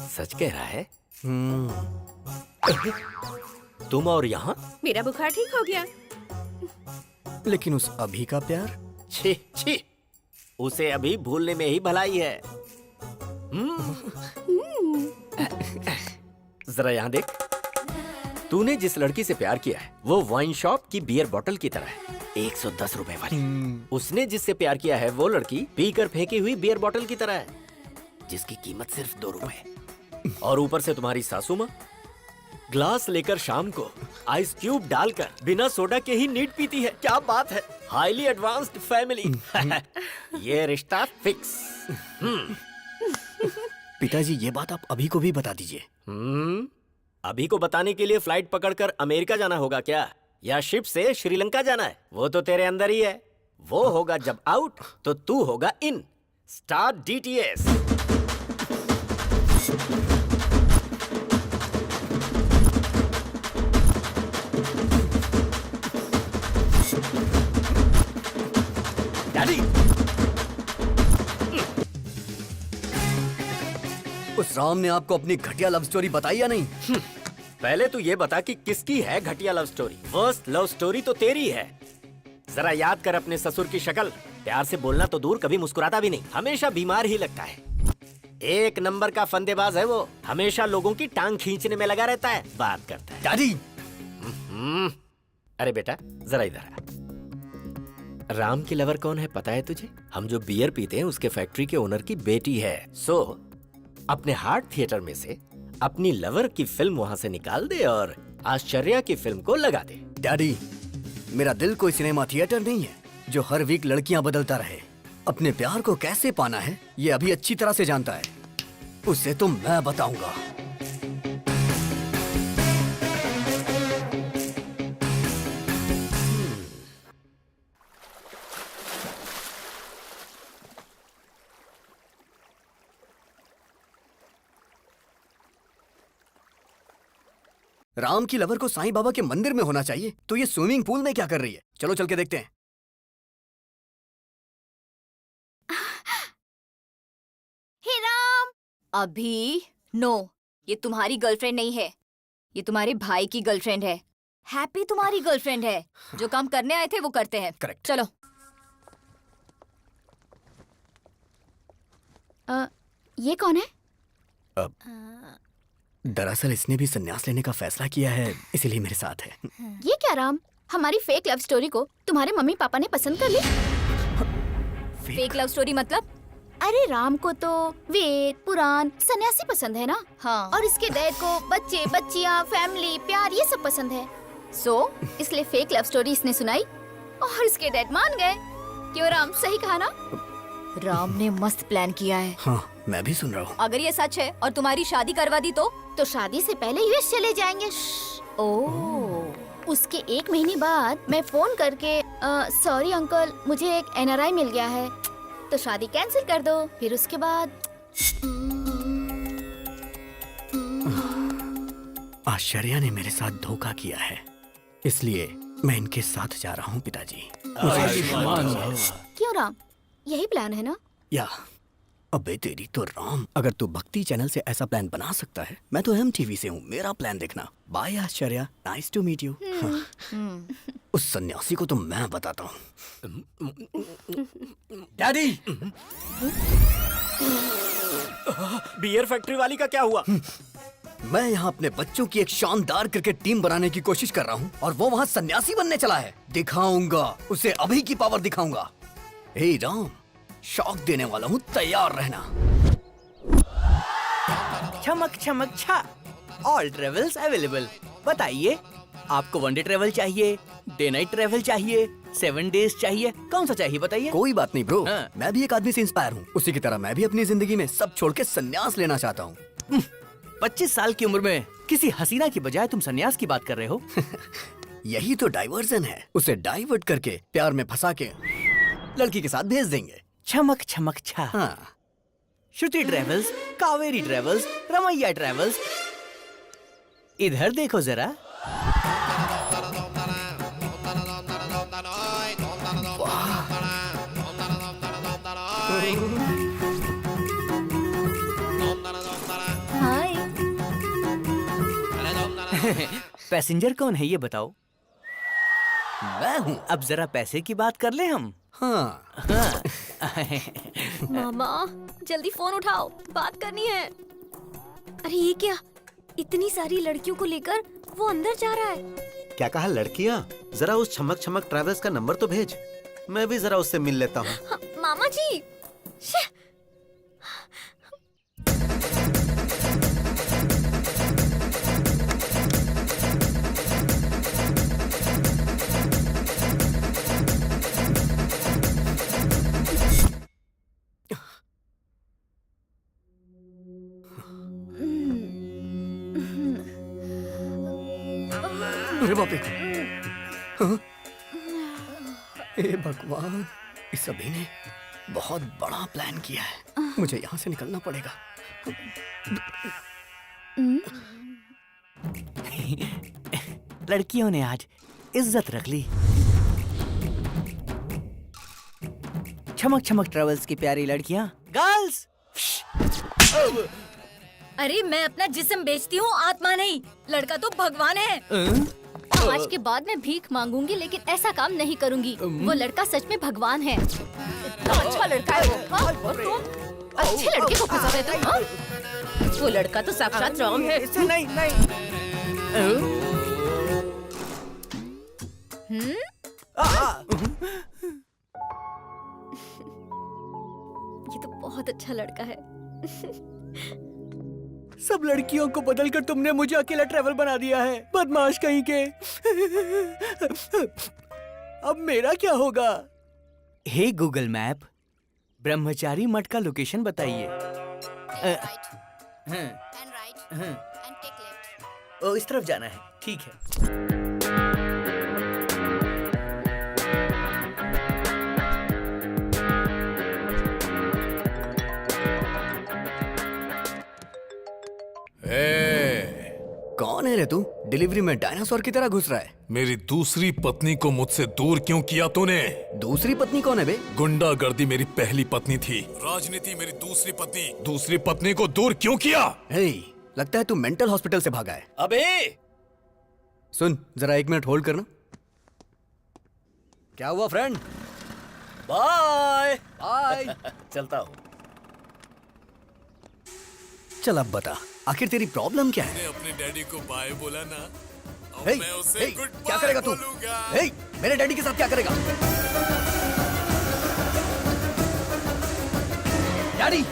सच कह रहा है? तुम और यहाँ? मेरा बुखार ठीक हो गया। लेकिन उस अभी का प्यार? छी छी, उसे अभी भूलने में ही भलाई है। जरा यहाँ देख, तूने जिस लड़की से प्यार किया है वो वाइन शॉप की बियर बोतल की तरह है, 110 रुपए वाली। उसने जिससे प्यार किया है वो लड़की पीकर फेंकी हुई बियर बोतल की तरह है, जिसकी कीमत सिर्फ 2 रुपए। और ऊपर से तुम्हारी सासू माँ ग्लास लेकर शाम को आइस क्यूब डालकर बिना सोडा के ही नीट पीती है। क्या बात है, हाईली एडवांस्ड फैमिली। ये रिश्ता फिक्स। पिताजी ये बात आप अभी को भी बता दीजिए। अभी को बताने के लिए फ्लाइट पकड़कर अमेरिका जाना होगा क्या, या शिप से श्रीलंका जाना है? वो तो तेरे अंदर ही है। वो होगा जब आउट तो तू होगा इन। Start DTS। डैडी, उस राम ने आपको अपनी घटिया लव स्टोरी बताई या नहीं? पहले तू ये बता कि किसकी है घटिया love story. Worst love story तो तेरी है। जरा याद कर अपने ससुर की शक्ल। प्यार से बोलना तो दूर, कभी मुस्कुराता भी नहीं, हमेशा बीमार ही लगता है। 1 नंबर का फंदेबाज है वो, हमेशा लोगों की टांग खींचने में लगा रहता है, बात करता है। डैडी, अरे बेटा जरा इधर आ। राम की लवर कौन है पता है तुझे? हम जो बियर पीते हैं उसके फैक्ट्री के ओनर की बेटी है। सो अपने हार्ट थिएटर में से अपनी लवर की फिल्म वहां से निकाल दे और आश्चर्या की फिल्म को लगा दे। डैडी, मेरा दिल कोई सिनेमा थिएटर नहीं है जो हर वीक लड़कियां बदलता रहे। अपने प्यार को कैसे पाना है ये अभी अच्छी तरह से जानता है, उसे तो मैं बताऊंगा। राम की लवर को साईं बाबा के मंदिर में होना चाहिए, तो ये स्विमिंग पूल में क्या कर रही है? चलो चल के देखते हैं। हे राम, अभी नो, ये तुम्हारी गर्लफ्रेंड नहीं है, ये तुम्हारे भाई की गर्लफ्रेंड है। हैप्पी तुम्हारी गर्लफ्रेंड है। जो काम करने आए थे वो करते हैं। करेक्ट। चलो। ये कौन है? दरअसल इसने भी संन्यास लेने का फैसला किया है, इसीलिए मेरे साथ है। ये क्या राम, हमारी फेक लव स्टोरी को तुम्हारे मम्मी पापा ने पसंद कर ली? फेक लव स्टोरी मतलब? अरे राम को तो वेद पुराण सन्यासी पसंद है ना। हाँ। और इसके डैड को बच्चे बच्चियाँ फैमिली प्यार ये सब पसंद है। इसलिए फेक लव स्टोरी इसने सुनाई और इसके डैड मान गए। क्यों राम, सही कहा ना? राम ने मस्त प्लान किया है। हाँ, मैं भी सुन रहा हूँ। अगर ये सच है और तुम्हारी शादी करवा दी तो शादी से पहले यूएस चले जाएंगे। उसके 1 महीने बाद मैं फोन करके सॉरी अंकल, मुझे एक NRI मिल गया है, तो शादी कैंसिल कर दो। फिर उसके बाद आश्चर्या ने मेरे साथ धोखा किया है, इसलिए मैं इनके साथ जा रहा हूँ पिताजी। क्यों राम, यही प्लान है ना? या अबे तेरी तो राम, अगर तू भक्ति चैनल से ऐसा प्लान बना सकता है, मैं तो MTV से हूँ, मेरा प्लान देखना। Bye Ashcharya, nice to meet you. उस सन्यासी को तो मैं बताता हूँ। डैडी, बियर फैक्ट्री वाली का क्या हुआ? मैं यहाँ अपने बच्चों की एक शानदार क्रिकेट टीम बनाने की कोशिश कर रहा हूँ और वो वहाँ सन्यासी बनने चला है। दिखाऊंगा उसे, अभी की पावर दिखाऊंगा। हे राम, शॉक देने वाला हूँ, तैयार रहना। चमक चमक छा, ऑल ट्रेवल्स अवेलेबल। बताइए, आपको 1 डे ट्रेवल चाहिए, डे नाइट ट्रेवल चाहिए, 7 डेज चाहिए, कौन सा चाहिए बताइए? कोई बात नहीं ब्रो, मैं भी एक आदमी से इंस्पायर हूँ। उसी की तरह मैं भी अपनी जिंदगी में सब छोड़ के संन्यास लेना चाहता हूँ। 25 साल की उम्र में किसी हसीना की बजाय तुम संन्यास की बात कर रहे हो? यही तो डाइवर्जन है, उसे डाइवर्ट करके प्यार में फंसा के लड़की के साथ भेज देंगे। चमक चमक छा। हाँ। Shruti travels, Kaveri travels, Ramaiah travels, इधर देखो जरा। हाय। पैसेंजर कौन है ये बताओ? मैं हूँ। अब जरा पैसे की बात कर ले हम। हाँ। मामा जल्दी फोन उठाओ, बात करनी है। अरे ये क्या, इतनी सारी लड़कियों को लेकर वो अंदर जा रहा है। क्या कहा लड़कियाँ? जरा उस छमक छमक ट्रैवल्स का नंबर तो भेज, मैं भी जरा उससे मिल लेता हूँ। हाँ, मामा जी। अरे बाप रे, हाँ? ए भगवान, इस सभी ने बहुत बड़ा प्लान किया है। मुझे यहाँ से निकलना पड़ेगा। लड़कियों ने आज इज्जत रख ली। चमक चमक ट्रेवल्स की प्यारी लड़कियां, गर्ल्स। अरे मैं अपना जिस्म बेचती हूँ, आत्मा नहीं। लड़का तो भगवान है। आज के बाद मैं भीख मांगूंगी, लेकिन ऐसा काम नहीं करूंगी। वो लड़का सच में भगवान है। इतना अच्छा लड़का है वो। हाँ? और तुम अच्छे लड़के को फंसा रहे तुम। हाँ? वो लड़का तो साक्षात राम है। इसे नहीं ये तो बहुत अच्छा लड़का है। सब लड़कियों को बदलकर तुमने मुझे अकेला ट्रैवल बना दिया है, बदमाश कहीं के। अब मेरा क्या होगा? हे गूगल मैप, ब्रह्मचारी मठ का लोकेशन बताइए। ओ, इस तरफ जाना है, ठीक है। कौन है रे तू? डिलीवरी में डायनासोर की तरह घुस रहा है। मेरी दूसरी पत्नी को मुझसे दूर क्यों किया तूने? दूसरी पत्नी कौन है बे? गुंडागर्दी मेरी पहली पत्नी थी, राजनीति मेरी दूसरी पत्नी। दूसरी पत्नी को दूर क्यों किया? हे, लगता है तू मेंटल हॉस्पिटल से भागा है। अबे सुन, जरा 1 मिनट होल्ड करना। क्या हुआ फ्रेंड? Bye bye. चलता हूँ। चल अब बता, आखिर तेरी प्रॉब्लम क्या है? अपने डैडी को बाय बोला ना, अब हे, मैं उसे हे, गुड क्या करेगा तू? हे, मेरे डैडी के साथ क्या करेगा? डैडी!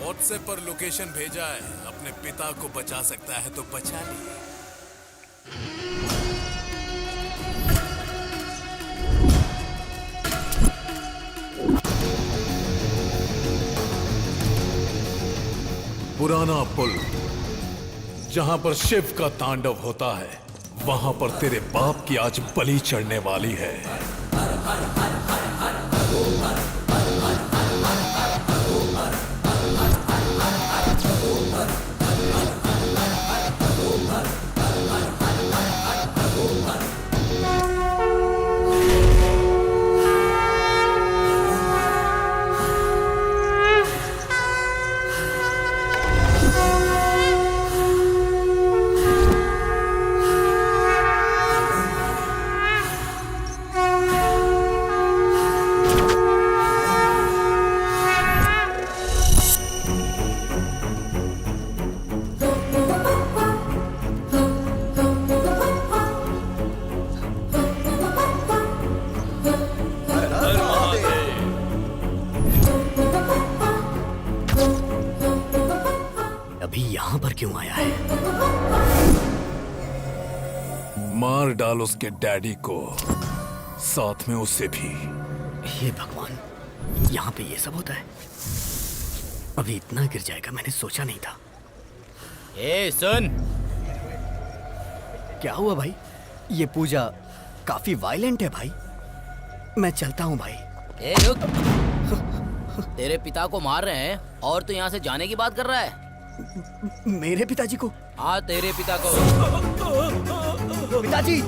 व्हाट्सएप पर लोकेशन भेजा है, अपने पिता को बचा सकता है तो बचा ले। पुराना पुल जहां पर शिव का तांडव होता है, वहां पर तेरे बाप की आज बलि चढ़ने वाली है। क्यों आया है? मार डाल उसके डैडी को, साथ में उसे भी। हे भगवान, यहाँ पे ये सब होता है? अभी इतना गिर जाएगा मैंने सोचा नहीं था। ए सुन, क्या हुआ भाई? ये पूजा काफी वायलेंट है भाई। मैं चलता हूँ भाई। ए रुक, तेरे पिता को मार रहे हैं और तू यहाँ से जाने की बात कर रहा है? मेरे पिताजी को? हाँ तेरे पिता को। पिताजी!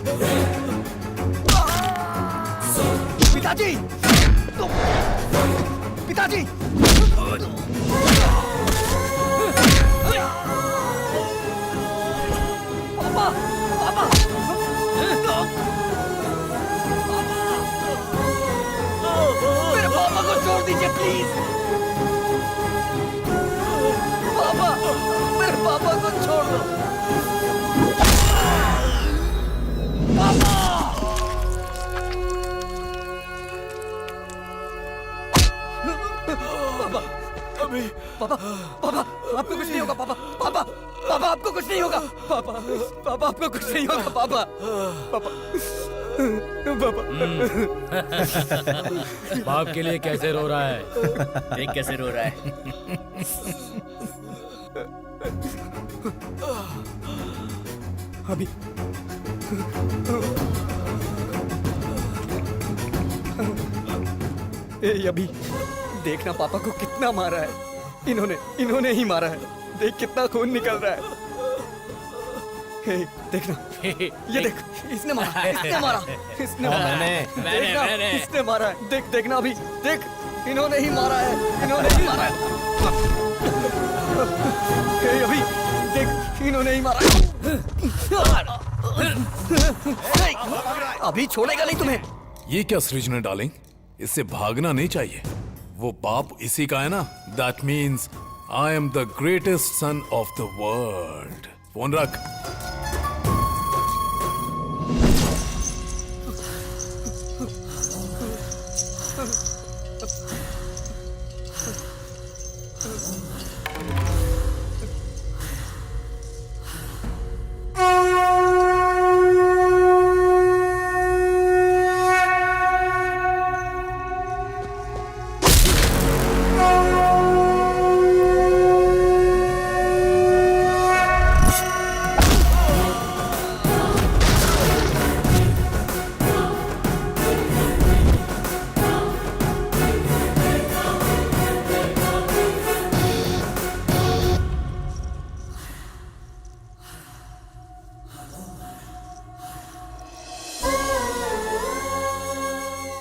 पिताजी! पिताजी! पापा! पापा! दीजिए प्लीज। पापा, मेरे पापा को छोड़ दो। पापा! पापा, अभी पापा, पापा, आपको कुछ नहीं होगा पापा, पापा, पापा आपको कुछ नहीं होगा, पापा, पापा आपको कुछ नहीं होगा, पापा, पापा, पापा। बाप के लिए कैसे रो रहा है? देख कैसे रो रहा है। अभी अभी देखना पापा को कितना मारा है। इन्होंने ही मारा है। देख कितना खून निकल रहा है। देखना, ये देख, इसने मारा, इसने मारा, इसने मारा, देखना, इसने मारा है। देख, देखना अभी, देख, इन्होंने ही मारा है, इन्होंने ही मारा है। अभी देख, इन्होंने ही मारा है। अभी छोड़ेगा नहीं तुम्हें। ये क्या सृजना डार्लिंग, इससे भागना नहीं चाहिए। वो बाप इसी का है ना। That means I am the greatest son of the world. Phone रख।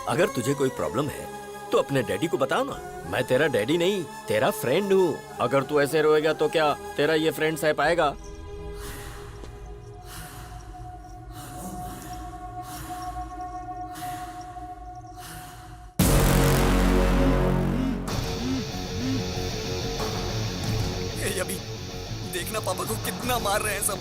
अगर तुझे कोई प्रॉब्लम है तो अपने डैडी को बताओ ना। मैं तेरा डैडी नहीं, तेरा फ्रेंड हूँ। अगर तू ऐसे रोएगा तो क्या तेरा ये फ्रेंड सह पाएगा? अभी देखना पापा को कितना मार रहे हैं सब।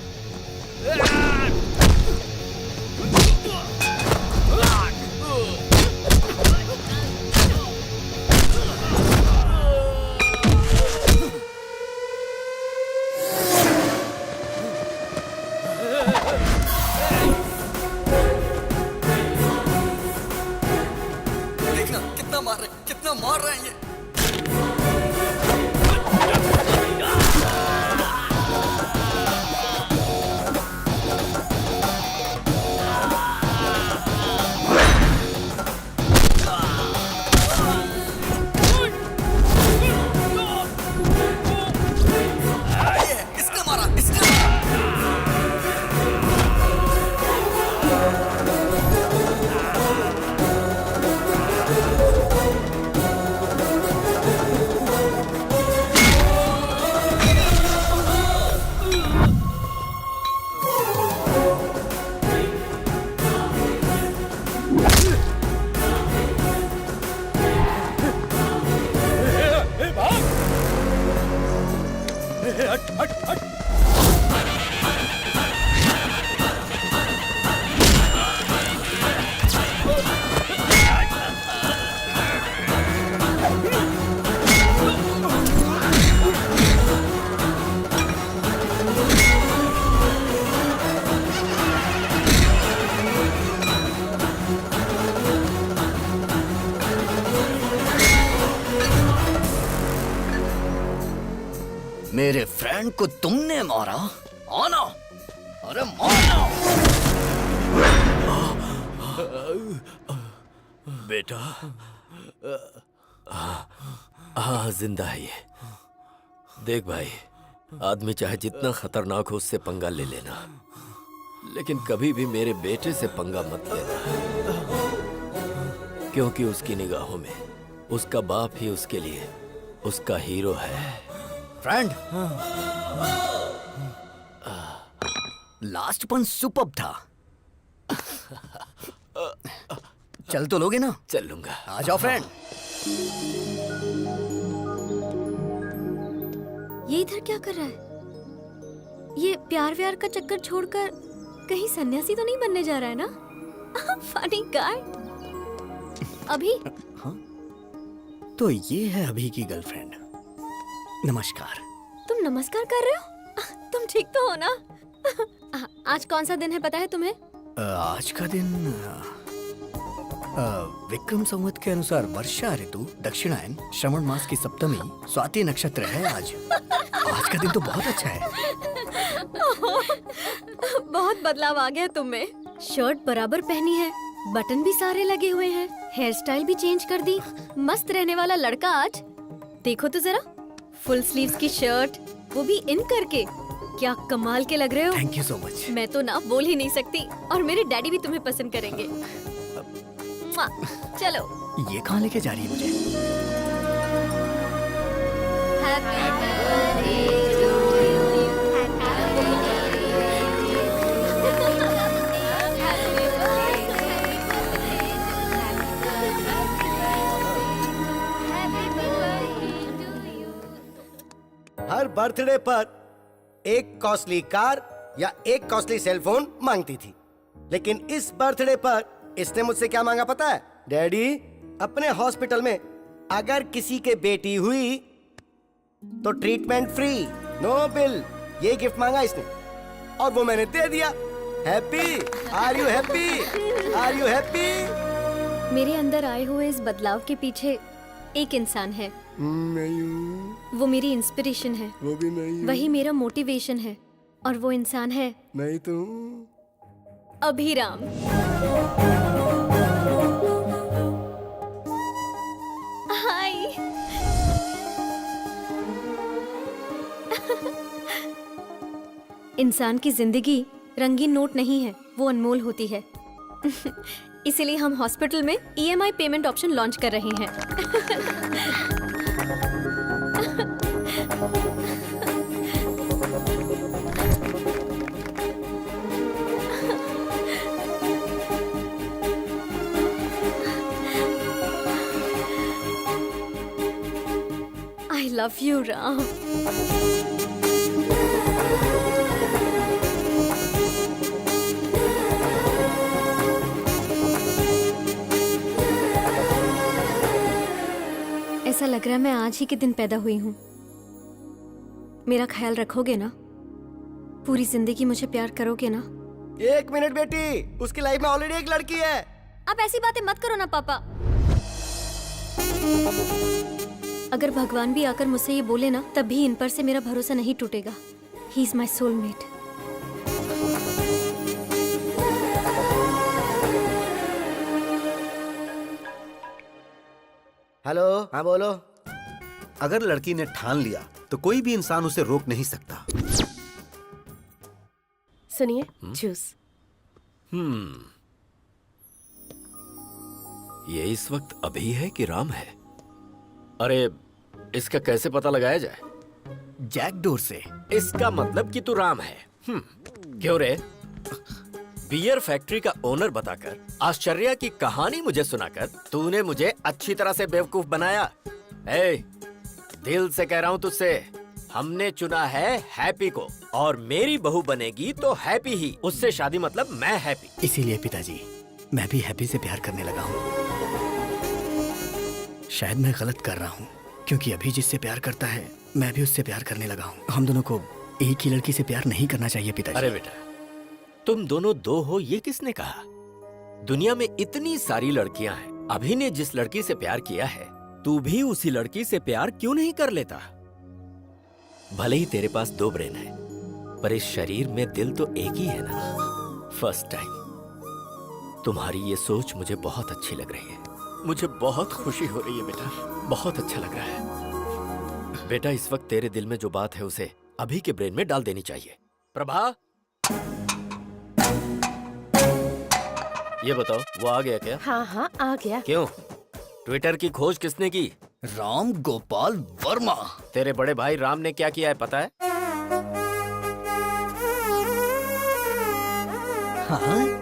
देखना कितना मार रहे हैं ये। मेरे फ्रेंड को तुमने मारा? आना, अरे मारना। बेटा, हाँ जिंदा है ये। देख भाई, आदमी चाहे जितना खतरनाक हो उससे पंगा ले लेना, लेकिन कभी भी मेरे बेटे से पंगा मत लेना, क्योंकि उसकी निगाहों में उसका बाप ही उसके लिए उसका हीरो है। फ्रेंड, लास्ट पंच सुपर्ब था। चल तो लोगे ना? चल लूंगा। आ जाओ फ्रेंड। ये इधर क्या कर रहा है? ये प्यार व्यार का चक्कर छोड़कर कहीं सन्यासी तो नहीं बनने जा रहा है ना? Funny guy. अभी तो ये है अभी की गर्लफ्रेंड। नमस्कार। तुम नमस्कार कर रहे हो? तुम ठीक तो हो ना? आज कौन सा दिन है पता है तुम्हें? आज का दिन विक्रम संवत के अनुसार वर्षा ऋतु, दक्षिणायन, श्रवण मास की सप्तमी, स्वाति नक्षत्र है आज। आज का दिन तो बहुत अच्छा है। बहुत बदलाव आ गया तुम में। शर्ट बराबर पहनी है, बटन भी सारे लगे हुए हैं, हेयर स्टाइल भी चेंज कर दी। मस्त रहने वाला लड़का आज। देखो तो जरा, फुल स्लीव्स की शर्ट, वो भी इन करके। क्या कमाल के लग रहे हो। Thank you so much. मैं तो ना बोल ही नहीं सकती, और मेरे डैडी भी तुम्हें पसंद करेंगे। चलो। ये कहाँ लेके जा रही है मुझे? हर बर्थडे पर एक कॉस्टली कार या एक कॉस्टली सेलफोन मांगती थी, लेकिन इस बर्थडे पर इसने मुझसे क्या मांगा पता है? डैडी, अपने हॉस्पिटल में अगर किसी के बेटी हुई तो ट्रीटमेंट फ्री, नो बिल। ये गिफ्ट मांगा इसने और वो मैंने दे दिया। Happy? Are you happy? Are you happy? मेरे अंदर आए हुए इस बदलाव के पीछे एक इंसान है। नहीं हूँ। वो मेरी इंस्पिरेशन है। वो भी नहीं हूँ। वही मेरा मोटिवेशन है, और वो इंसान है नहीं तो अभिराम। हाय। इंसान की जिंदगी रंगीन नोट नहीं है, वो अनमोल होती है। इसीलिए हम हॉस्पिटल में EMI पेमेंट ऑप्शन लॉन्च कर रहे हैं। I love you, Ram. ऐसा लग रहा है मैं आज ही के दिन पैदा हुई हूँ। मेरा ख्याल रखोगे ना? पूरी जिंदगी मुझे प्यार करोगे ना? एक मिनट बेटी, उसकी लाइफ में ऑलरेडी एक लड़की है। आप ऐसी बातें मत करो ना पापा। अगर भगवान भी आकर मुझसे ये बोले ना, तब भी इन पर से मेरा भरोसा नहीं टूटेगा। He is my soulmate. Hello, हाँ बोलो। अगर लड़की ने ठान लिया तो कोई भी इंसान उसे रोक नहीं सकता। सुनिए, जूस। ये इस वक्त अभी है कि राम है? अरे, इसका कैसे पता लगाया जाए? जैकडोर से। इसका मतलब कि तू राम है। क्यों रे? बियर फैक्ट्री का ओनर बताकर, आश्चर्य की कहानी मुझे सुनाकर तूने मुझे अच्छी तरह से बेवकूफ बनाया। ए, दिल से कह रहा हूँ तुझसे, हमने चुना है हैप्पी को, और मेरी बहू बनेगी तो हैप्पी ही। उससे शादी मतलब मैं हैप्पी। इसीलिए पिताजी, मैं भी हैप्पी से प्यार करने लगा हूँ। शायद मैं गलत कर रहा हूँ, क्योंकि अभी जिससे प्यार करता है मैं भी उससे प्यार करने लगा हूँ। हम दोनों को एक ही लड़की से प्यार नहीं करना चाहिए पिताजी। अरे बेटा, तुम दोनों दो हो ये किसने कहा? दुनिया में इतनी सारी लड़कियां हैं। अभी ने जिस लड़की से प्यार किया है, तू भी उसी लड़की से प्यार क्यों नहीं कर लेता? भले ही तेरे पास दो ब्रेन है, पर इस शरीर में दिल तो एक ही है ना। फर्स्ट टाइम तुम्हारी ये सोच मुझे बहुत अच्छी लग रही है। मुझे बहुत खुशी हो रही है बेटा, बहुत अच्छा लग रहा है। बेटा, इस वक्त तेरे दिल में जो बात है उसे अभी के ब्रेन में डाल देनी चाहिए। प्रभा, ये बताओ, वो आ गया क्या? हाँ हाँ, आ गया। क्यों? ट्विटर की खोज किसने की? राम गोपाल वर्मा। तेरे बड़े भाई राम ने क्या किया है पता है? हाँ?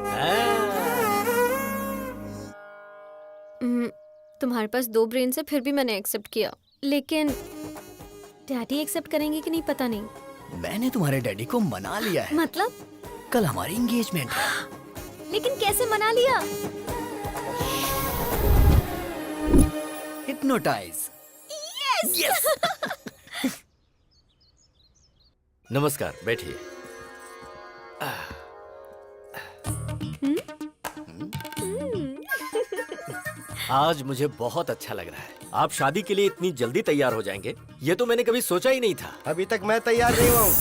तुम्हारे पास 2 ब्रेन से फिर भी मैंने एक्सेप्ट किया, लेकिन डैडी एक्सेप्ट करेंगे कि नहीं पता नहीं। मैंने तुम्हारे डैडी को मना लिया है। मतलब? कल हमारी एंगेजमेंट है। लेकिन कैसे मना लिया? हिप्नोटाइज। यस। नमस्कार, बैठिए। आज मुझे बहुत अच्छा लग रहा है। आप शादी के लिए इतनी जल्दी तैयार हो जाएंगे, ये तो मैंने कभी सोचा ही नहीं था। अभी तक मैं तैयार नहीं हुआ हूँ।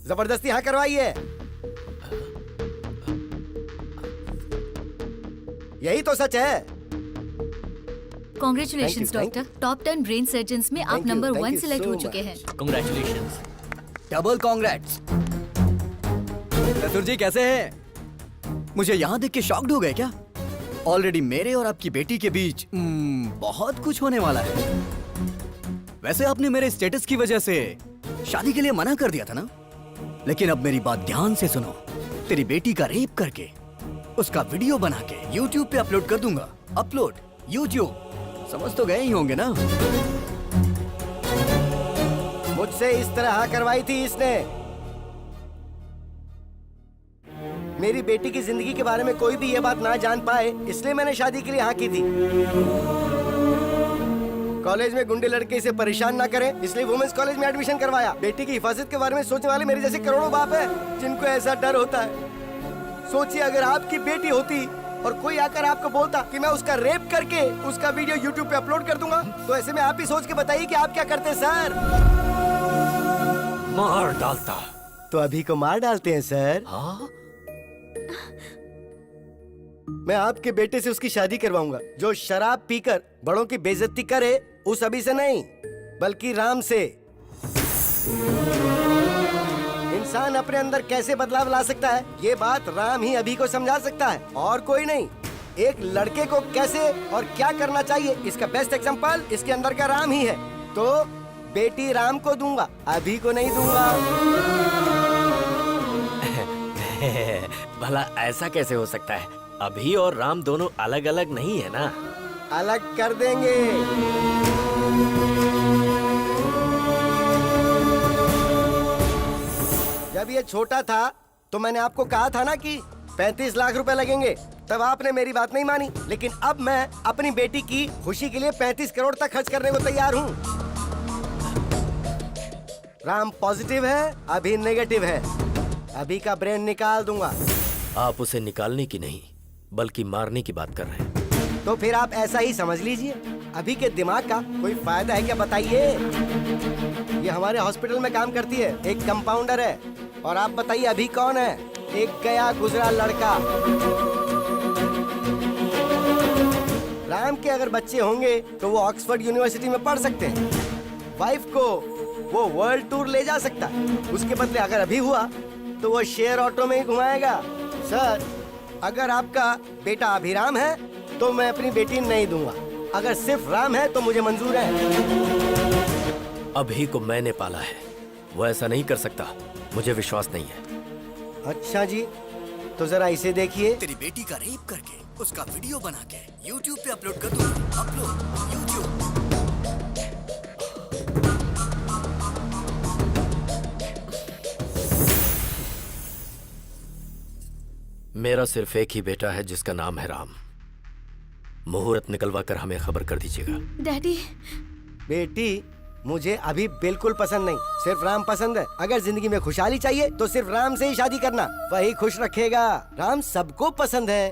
जबरदस्ती हाँ करवाइए। यही तो सच है। Congratulations doctor, top 10 brain surgeons में आप नंबर 1 सिलेक्ट हो चुके हैं। कांग्रेचुलेशंस। Double congrats. चतुर जी कैसे हैं? मुझे यहाँ देख के शॉक्ड हो गए क्या? ऑलरेडी मेरे और आपकी बेटी के बीच बहुत कुछ होने वाला है। वैसे आपने मेरे स्टेटस की वजह से शादी के लिए मना कर दिया था ना? लेकिन अब मेरी बात ध्यान से सुनो। तेरी बेटी का रेप करके उसका वीडियो बना के YouTube पे अपलोड कर दूंगा। Upload YouTube। समझ तो गए ही होंगे ना? मुझसे इस तरह हाँ करवाई थी इसने। मेरी बेटी की जिंदगी के बारे में कोई भी ये बात ना जान पाए, इसलिए मैंने शादी के लिए हाँ की थी। कॉलेज में गुंडे लड़के इसे परेशान ना करें, इसलिए वुमेन्स कॉलेज में एडमिशन करवाया। बेटी की हिफाजत के बारे में सोचने वाले मेरे जैसे करोड़ों बाप हैं, जिनको ऐसा डर होता है। सोचिए अगर आपकी बेटी होती और कोई आकर आपको बोलता कि मैं उसका रेप करके उसका वीडियो YouTube पे अपलोड कर दूंगा, तो ऐसे में आप ही सोच के बताइए कि आप क्या करते सर? मार डालता। तो अभी को मार डालते हैं सर? हाँ? मैं आपके बेटे से उसकी शादी करवाऊंगा। जो शराब पीकर बड़ों की बेइज्जती करे, उस अभी से नहीं बल्कि राम से। इंसान अपने अंदर कैसे बदलाव ला सकता है, ये बात राम ही अभी को समझा सकता है, और कोई नहीं। एक लड़के को कैसे और क्या करना चाहिए, इसका बेस्ट एग्जांपल इसके अंदर का राम ही है। तो बेटी राम को दूंगा, अभी को नहीं दूंगा। भला ऐसा कैसे हो सकता है? अभी और राम दोनों अलग अलग नहीं है ना? अलग कर देंगे। जब ये छोटा था तो मैंने आपको कहा था ना कि 35 लाख रुपए लगेंगे, तब आपने मेरी बात नहीं मानी। लेकिन अब मैं अपनी बेटी की खुशी के लिए 35 करोड़ तक खर्च करने को तैयार हूँ। राम पॉजिटिव है, अभी नेगेटिव है। अभी का ब्रेन निकाल दूंगा। आप उसे निकालने की नहीं बल्कि मारने की बात कर रहे हैं। तो फिर आप ऐसा ही समझ लीजिए। अभी के दिमाग का कोई फायदा है क्या बताइए? ये हमारे हॉस्पिटल में काम करती है, एक कंपाउंडर है। और आप बताइए अभी कौन है? एक गया गुजरा लड़का। राम के अगर बच्चे होंगे तो वो ऑक्सफोर्ड यूनिवर्सिटी में पढ़ सकते हैं। वाइफ को वो वर्ल्ड टूर ले जा सकता है। उसके बदले अगर अभी हुआ तो वो शेयर ऑटो में ही घुमाएगा। सर, अगर आपका बेटा अभिराम है तो मैं अपनी बेटी नहीं दूंगा। अगर सिर्फ राम है तो मुझे मंजूर है। अभी को मैंने पाला है, वो ऐसा नहीं कर सकता। मुझे विश्वास नहीं है। अच्छा जी, तो जरा इसे देखिए। तेरी बेटी का रेप करके उसका वीडियो बना के YouTube पे अपलोड कर दूंगा। Upload YouTube। मेरा सिर्फ एक ही बेटा है जिसका नाम है राम। मुहूर्त निकलवा कर हमें खबर कर दीजिएगा। डैडी। बेटी मुझे अभी बिल्कुल पसंद नहीं, सिर्फ राम पसंद है। अगर जिंदगी में खुशहाली चाहिए तो सिर्फ राम से ही शादी करना, वही खुश रखेगा। राम सबको पसंद है,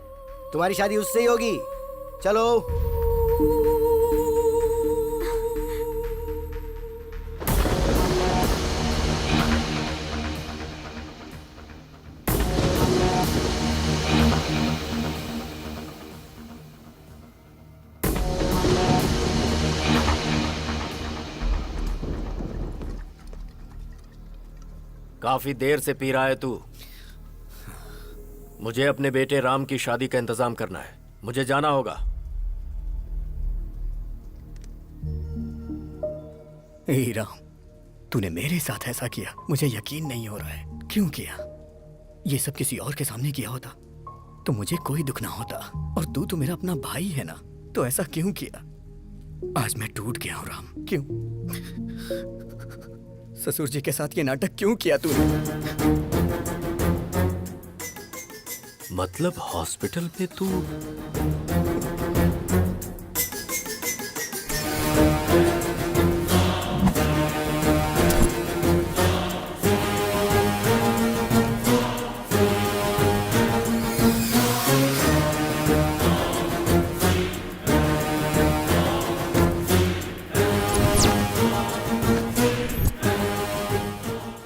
तुम्हारी शादी उससे ही होगी। चलो। काफी देर से पी रहा है तू। मुझे अपने बेटे राम की शादी का इंतजाम करना है। मुझे जाना होगा। हे राम, तूने मेरे साथ ऐसा किया, मुझे यकीन नहीं हो रहा है। क्यों किया? ये सब किसी और के सामने किया होता तो मुझे कोई दुख ना होता। और तू तो मेरा अपना भाई है ना, तो ऐसा क्यों किया? आज मैं टूट गया हूं राम। क्यों? ससुर जी के साथ ये नाटक क्यों किया तूने? मतलब हॉस्पिटल में तू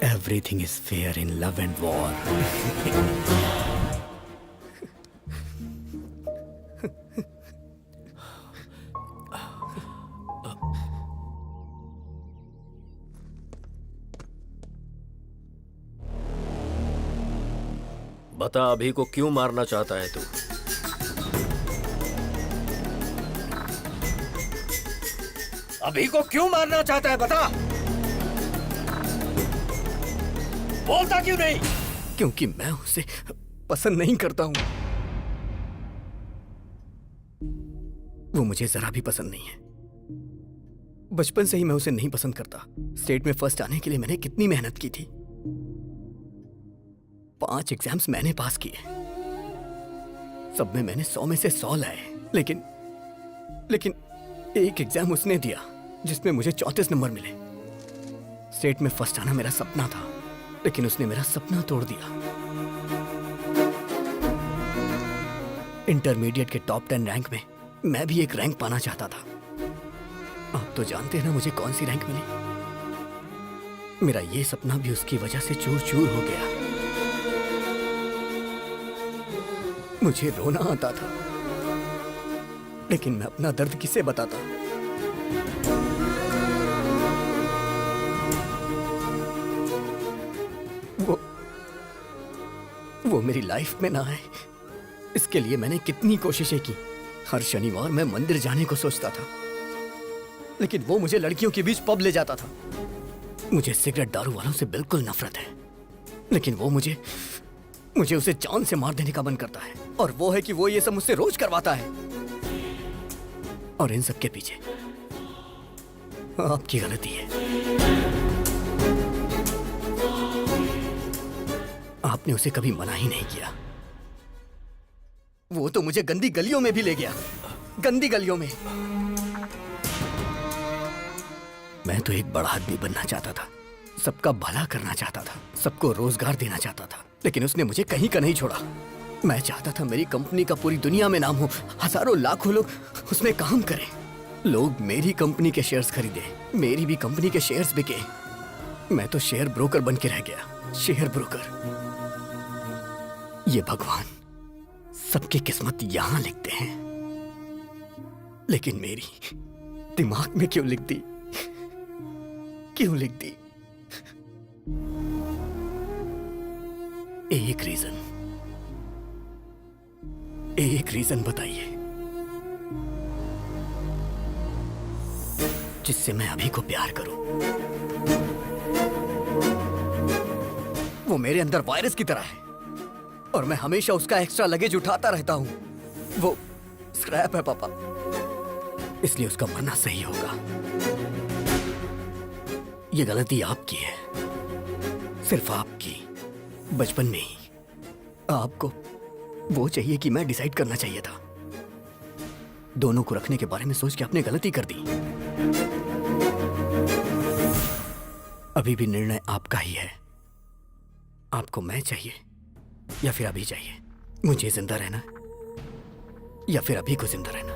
Everything is fair in love and war. बता अभी को क्यों मारना चाहता है तू? अभी को क्यों मारना चाहता है बता। बोलता क्यों नहीं? क्योंकि मैं उसे पसंद नहीं करता हूं। वो मुझे जरा भी पसंद नहीं है। बचपन से ही मैं उसे नहीं पसंद करता। स्टेट में फर्स्ट आने के लिए मैंने कितनी मेहनत की थी। 5 एग्जाम्स मैंने पास किए, सब में मैंने 100 में से 100 लाए। लेकिन एक एग्जाम उसने दिया जिसमें मुझे 34 नंबर मिले। स्टेट में फर्स्ट आना मेरा सपना था, लेकिन उसने मेरा सपना तोड़ दिया। इंटरमीडिएट के टॉप 10 रैंक में मैं भी एक रैंक पाना चाहता था। आप तो जानते हैं ना मुझे कौन सी रैंक मिली। मेरा ये सपना भी उसकी वजह से चूर चूर हो गया। मुझे रोना आता था, लेकिन मैं अपना दर्द किसे बताता? वो मेरी लाइफ में ना आए, इसके लिए मैंने कितनी कोशिशें की। हर शनिवार मैं मंदिर जाने को सोचता था, लेकिन वो मुझे लड़कियों के बीच पब ले जाता था। मुझे सिगरेट दारू वालों से बिल्कुल नफरत है, लेकिन वो मुझे उसे जान से मार देने का मन करता है। और वो है कि वो ये सब मुझसे रोज करवाता है। और इन सब के पीछे आपकी गलती है। आपने उसे कभी मना ही नहीं किया। वो तो मुझे गंदी गलियों में भी ले गया, गंदी गलियों में। मैं तो एक बड़ा आदमी बनना चाहता था, सबका भला करना चाहता था, सबको रोजगार देना चाहता था, लेकिन उसने मुझे कहीं का नहीं छोड़ा। मैं चाहता था मेरी कंपनी का पूरी दुनिया में नाम हो, हजारों लाखों लोग उसमें काम करें। लोग मेरी कंपनी के शेयर्स खरीदे, मेरी भी कंपनी के शेयर्स बिके। मैं तो शेयर ब्रोकर बन के रह गया, शेयर ब्रोकर। ये भगवान सबकी किस्मत यहां लिखते हैं, लेकिन मेरी दिमाग में क्यों लिख दी? क्यों लिख दी? एक रीजन बताइए जिससे मैं अभी को प्यार करूं। वो मेरे अंदर वायरस की तरह है और मैं हमेशा उसका एक्स्ट्रा लगेज उठाता रहता हूं। वो स्क्रैप है पापा, इसलिए उसका मरना सही होगा। ये गलती आपकी है, सिर्फ आपकी। बचपन में ही आपको वो चाहिए कि मैं डिसाइड करना चाहिए था। दोनों को रखने के बारे में सोच के आपने गलती कर दी। अभी भी निर्णय आपका ही है। आपको मैं चाहिए या फिर अभी चाहिए? मुझे जिंदा रहना या फिर अभी को जिंदा रहना?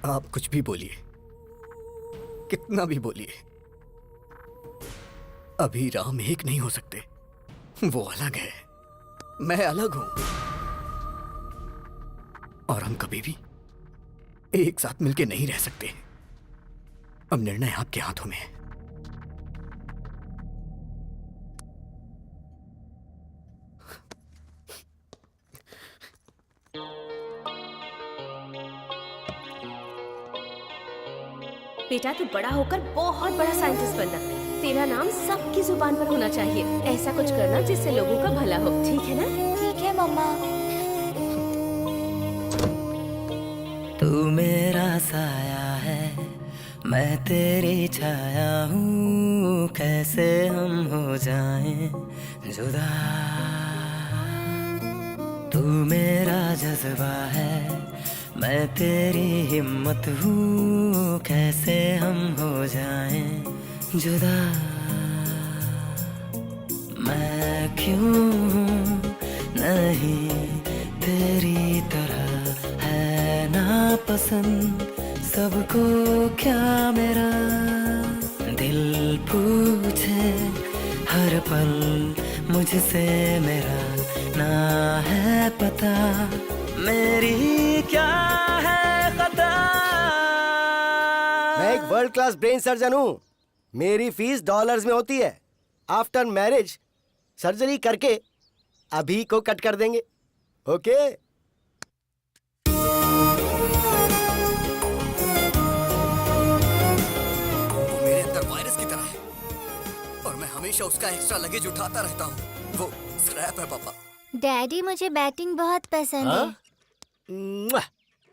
आप कुछ भी बोलिए, कितना भी बोलिए, अभी राम एक नहीं हो सकते। वो अलग है, मैं अलग हूं, और हम कभी भी एक साथ मिलके नहीं रह सकते। अब निर्णय आपके हाथों में है। बेटा तू बड़ा होकर बहुत बड़ा साइंटिस्ट बनना। तेरा नाम सबकी जुबान पर होना चाहिए। ऐसा कुछ करना जिससे लोगों का भला हो, ठीक है ना? ठीक है मम्मा। तू मेरा साया है, मैं तेरी छाया हूँ, कैसे हम हो जाएं जुदा। तू मेरा जज्बा है, मैं तेरी हिम्मत हूँ, कैसे हम हो जाएं जुदा। मैं क्यों हूँ नहीं तेरी तरह, है ना पसंद सबको क्या मेरा। दिल पूछे हर पल मुझसे मेरा, ना है पता मेरी क्या है खता। मैं एक वर्ल्ड क्लास ब्रेन सर्जन हूँ। मेरी फीस डॉलर्स में होती है। आफ्टर मैरिज सर्जरी करके अभी को कट कर देंगे। ओके? वो मेरे अंदर वायरस की तरह है और मैं हमेशा उसका एक्स्ट्रा लगेज उठाता रहता हूँ। वो स्क्रैप है पापा। डैडी मुझे बैटिंग बहुत पसंद है। मुआ!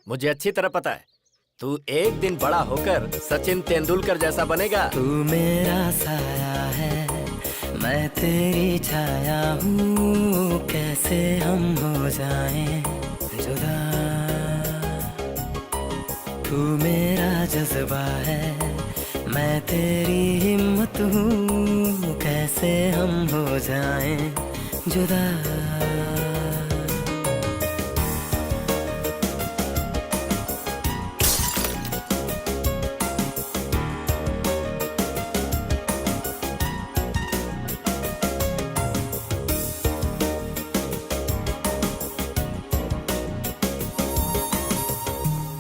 मुझे अच्छी तरह पता है तू एक दिन बड़ा होकर सचिन तेंदुलकर जैसा बनेगा। तू मेरा साया है, मैं तेरी छाया हूँ, कैसे हम हो जाएं जुदा। तू मेरा जज्बा है, मैं तेरी हिम्मत हूँ, कैसे हम हो जाएं जुदा।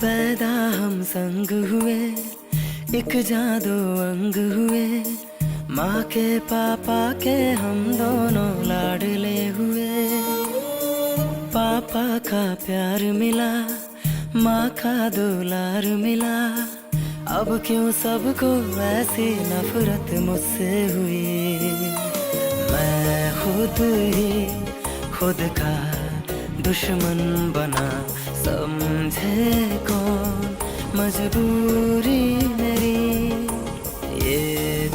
पैदा हम संग हुए, एक जादू अंग हुए, माँ के पापा के हम दोनों लाडले हुए। पापा का प्यार मिला, माँ का दुलार मिला, अब क्यों सबको ऐसी नफरत मुझसे हुई। मैं खुद ही खुद का दुश्मन बना, समझे कौन मजबूरी मेरी। ये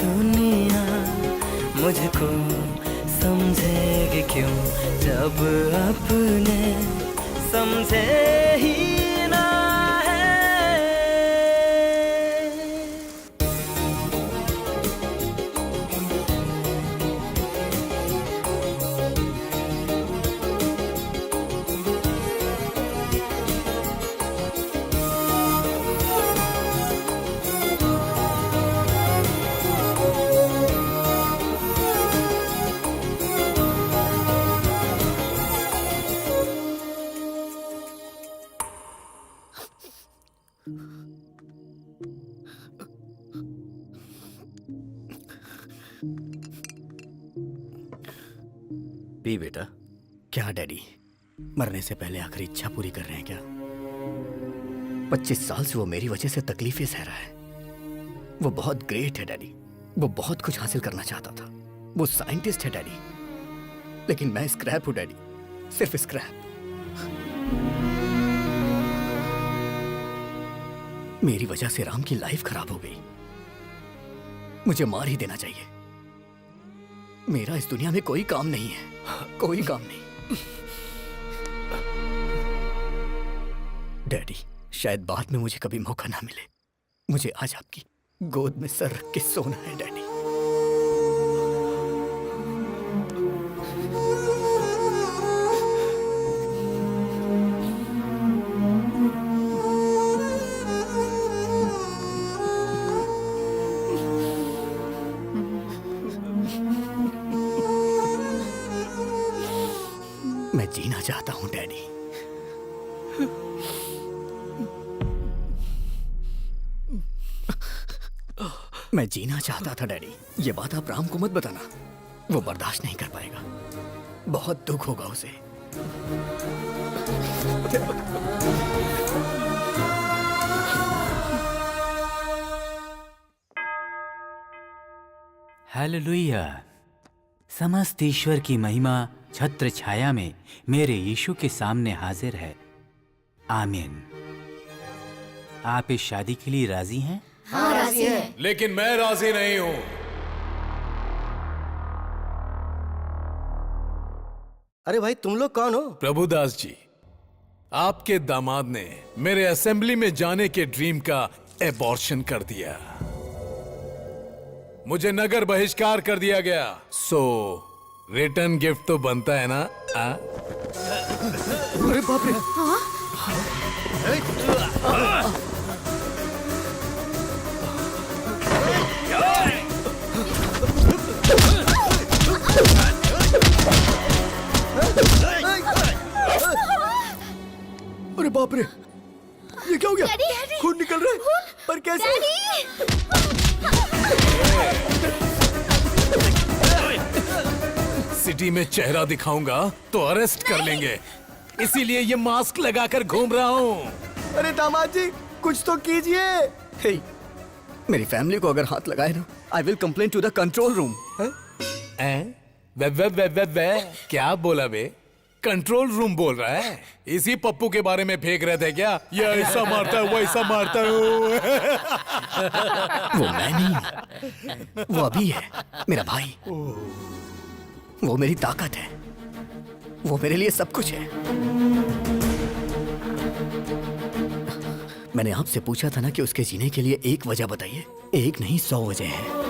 दुनिया मुझको समझेगी क्यों, जब अपने समझे ही ना है। पी बेटा। क्या डैडी मरने से पहले आखिरी इच्छा पूरी कर रहे हैं क्या? 25 साल से वो मेरी वजह से तकलीफें सह रहा है। वो बहुत ग्रेट है डैडी, वो बहुत कुछ हासिल करना चाहता था, वो साइंटिस्ट है डैडी, लेकिन मैं स्क्रैप हूं डैडी, सिर्फ स्क्रैप। मेरी वजह से राम की लाइफ खराब हो गई। मुझे मार ही देना चाहिए। मेरा इस दुनिया में कोई काम नहीं है, कोई काम नहीं। डैडी शायद बाद में मुझे कभी मौका ना मिले। मुझे आज आपकी गोद में सर रख के सोना है डैडी। मैं जीना चाहता हूं डैडी। मैं जीना चाहता था डैडी। ये बात आप राम को मत बताना, वो बर्दाश्त नहीं कर पाएगा, बहुत दुख होगा उसे। हालेलुया। समस्त ईश्वर की महिमा छत्र छाया में मेरे यीशु के सामने हाजिर है। आमीन। आप इस शादी के लिए राजी हैं? हाँ, राजी हैं। लेकिन मैं राजी नहीं हूँ। अरे भाई तुम लोग कौन हो? प्रभुदास जी, आपके दामाद ने मेरे असेंबली में जाने के ड्रीम का एबॉर्शन कर दिया। मुझे नगर बहिष्कार कर दिया गया। सो रिटर्न गिफ्ट तो बनता है ना? अरे बाप रे! अरे बाप रे! ये क्या हो गया? खून निकल रहा है। पर कैसे? सिटी में चेहरा दिखाऊंगा तो अरेस्ट कर लेंगे, इसीलिए ये मास्क लगाकर घूम रहा हूँ। अरे दामाद जी कुछ तो कीजिए। हे, मेरी फैमिली को अगर हाथ लगाए ना, I will complain to the control room. क्या बोला बे? कंट्रोल रूम बोल रहा है? इसी पप्पू के बारे में फेंक रहे थे क्या? ये ऐसा मारता है, वो ऐसा मारता है। वो मैं नहीं, वो अभी है, मेरा भाई। वो मेरी ताकत है, वो मेरे लिए सब कुछ है। मैंने आपसे पूछा था ना कि उसके जीने के लिए एक वजह बताइए। एक नहीं 100 वजह है।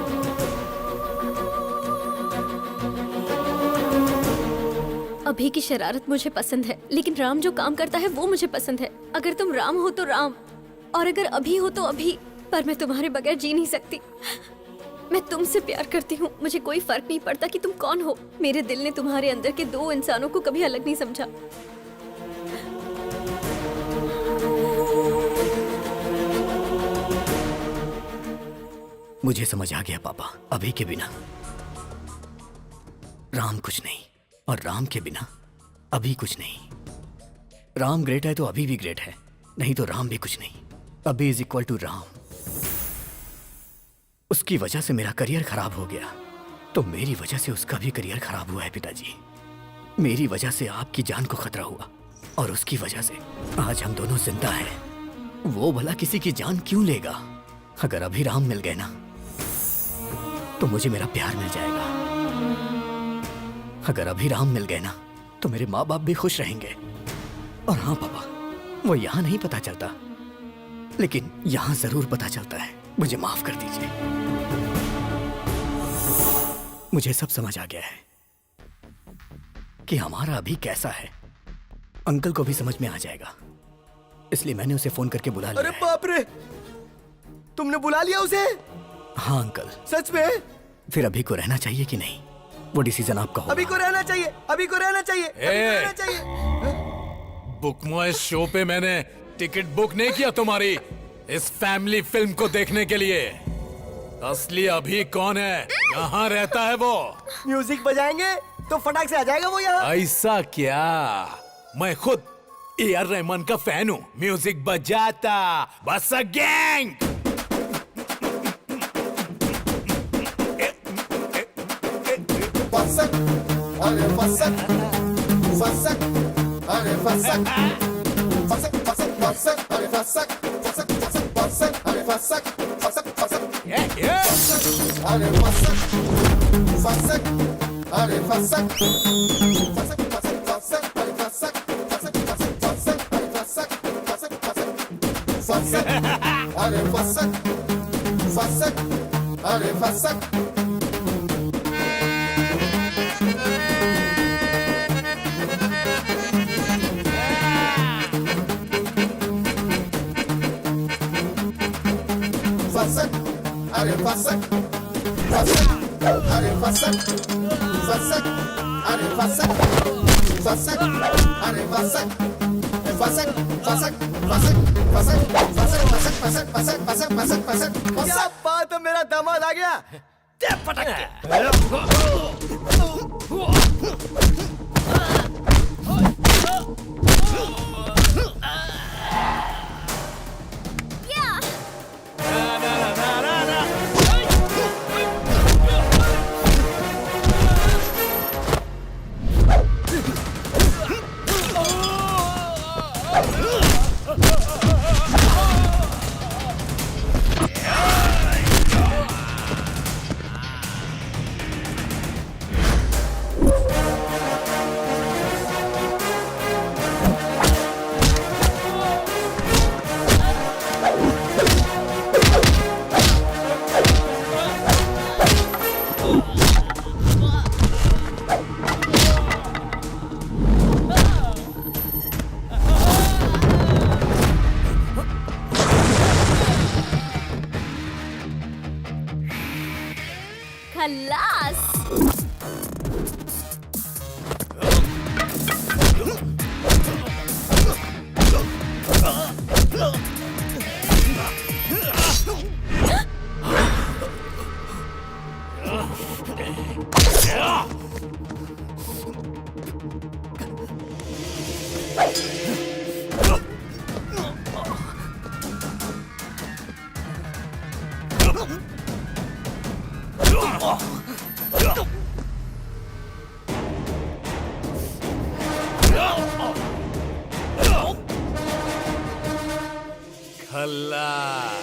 अभी की शरारत मुझे पसंद है, लेकिन राम जो काम करता है वो मुझे पसंद है। अगर तुम राम हो तो राम, और अगर अभी हो तो अभी। पर मैं तुम्हारे बगैर जी नहीं सकती। मैं तुमसे प्यार करती हूँ। मुझे कोई फर्क नहीं पड़ता कि तुम कौन हो। मेरे दिल ने तुम्हारे अंदर के 2 इंसानों को कभी अलग नहीं समझा। मुझे समझ आ गया पापा। अभी के बिना राम कुछ नहीं, और राम के बिना अभी कुछ नहीं। राम ग्रेट है तो अभी भी ग्रेट है, नहीं तो राम भी कुछ नहीं। अभी इज इक्वल टू राम। उसकी वजह से मेरा करियर खराब हो गया, तो मेरी वजह से उसका भी करियर खराब हुआ है पिताजी। मेरी वजह से आपकी जान को खतरा हुआ, और उसकी वजह से आज हम दोनों जिंदा हैं। वो भला किसी की जान क्यों लेगा? अगर अभी राम मिल गए ना, तो मुझे मेरा प्यार मिल जाएगा। अगर अभी राम मिल गए ना, तो मेरे माँ बाप भी खुश रहेंगे। और हाँ पापा, वो यहाँ नहीं पता चलता, लेकिन यहाँ जरूर पता चलता है। मुझे माफ कर दीजिए। मुझे सब समझ आ गया है कि हमारा अभी कैसा है। अंकल को भी समझ में आ जाएगा, इसलिए मैंने उसे फोन करके बुला लिया। अरे बाप रे! तुमने बुला लिया उसे? हाँ अंकल। सच में? फिर अभी को रहना चाहिए कि नहीं, वो डिसीजन आपका होगा। अभी को रहना चाहिए, अभी को रहना चाहिए, अभी को रहना चाहिए। बुक माय शो पे मैंने टिकट बुक नहीं किया तुम्हारी इस फैमिली फिल्म को देखने के लिए। असली अभी कौन है? कहाँ रहता है वो? म्यूजिक बजाएंगे तो फटाक से आ जाएगा वो यहाँ। ऐसा क्या? मैं खुद AR रहमान का फैन हूँ। म्यूजिक बजाता बस अ गैंग। अरे फसक, फसक, अरे फसक, फसक, फसक, फसक, अरे फसक, फसक, फसक, फसक, अरे फसक, फसक, फसक, अरे फसक, फसक, अरे फसक, फसक, फसक, फसक, अरे फसक, फसक, फसक, फसक, अरे फसक, फसक, फसक, फसक, अरे फसक, फसक, अरे Phasak. Fassak, are fassak, fassak, are fassak, fassak, are fassak, fassak, are fassak, fassak, fassak, fassak, fassak, fassak, fassak, fassak, fassak, fassak, fassak, fassak, क्या बात है, मेरा दामाद आ गया। खल्लास। खल्लास।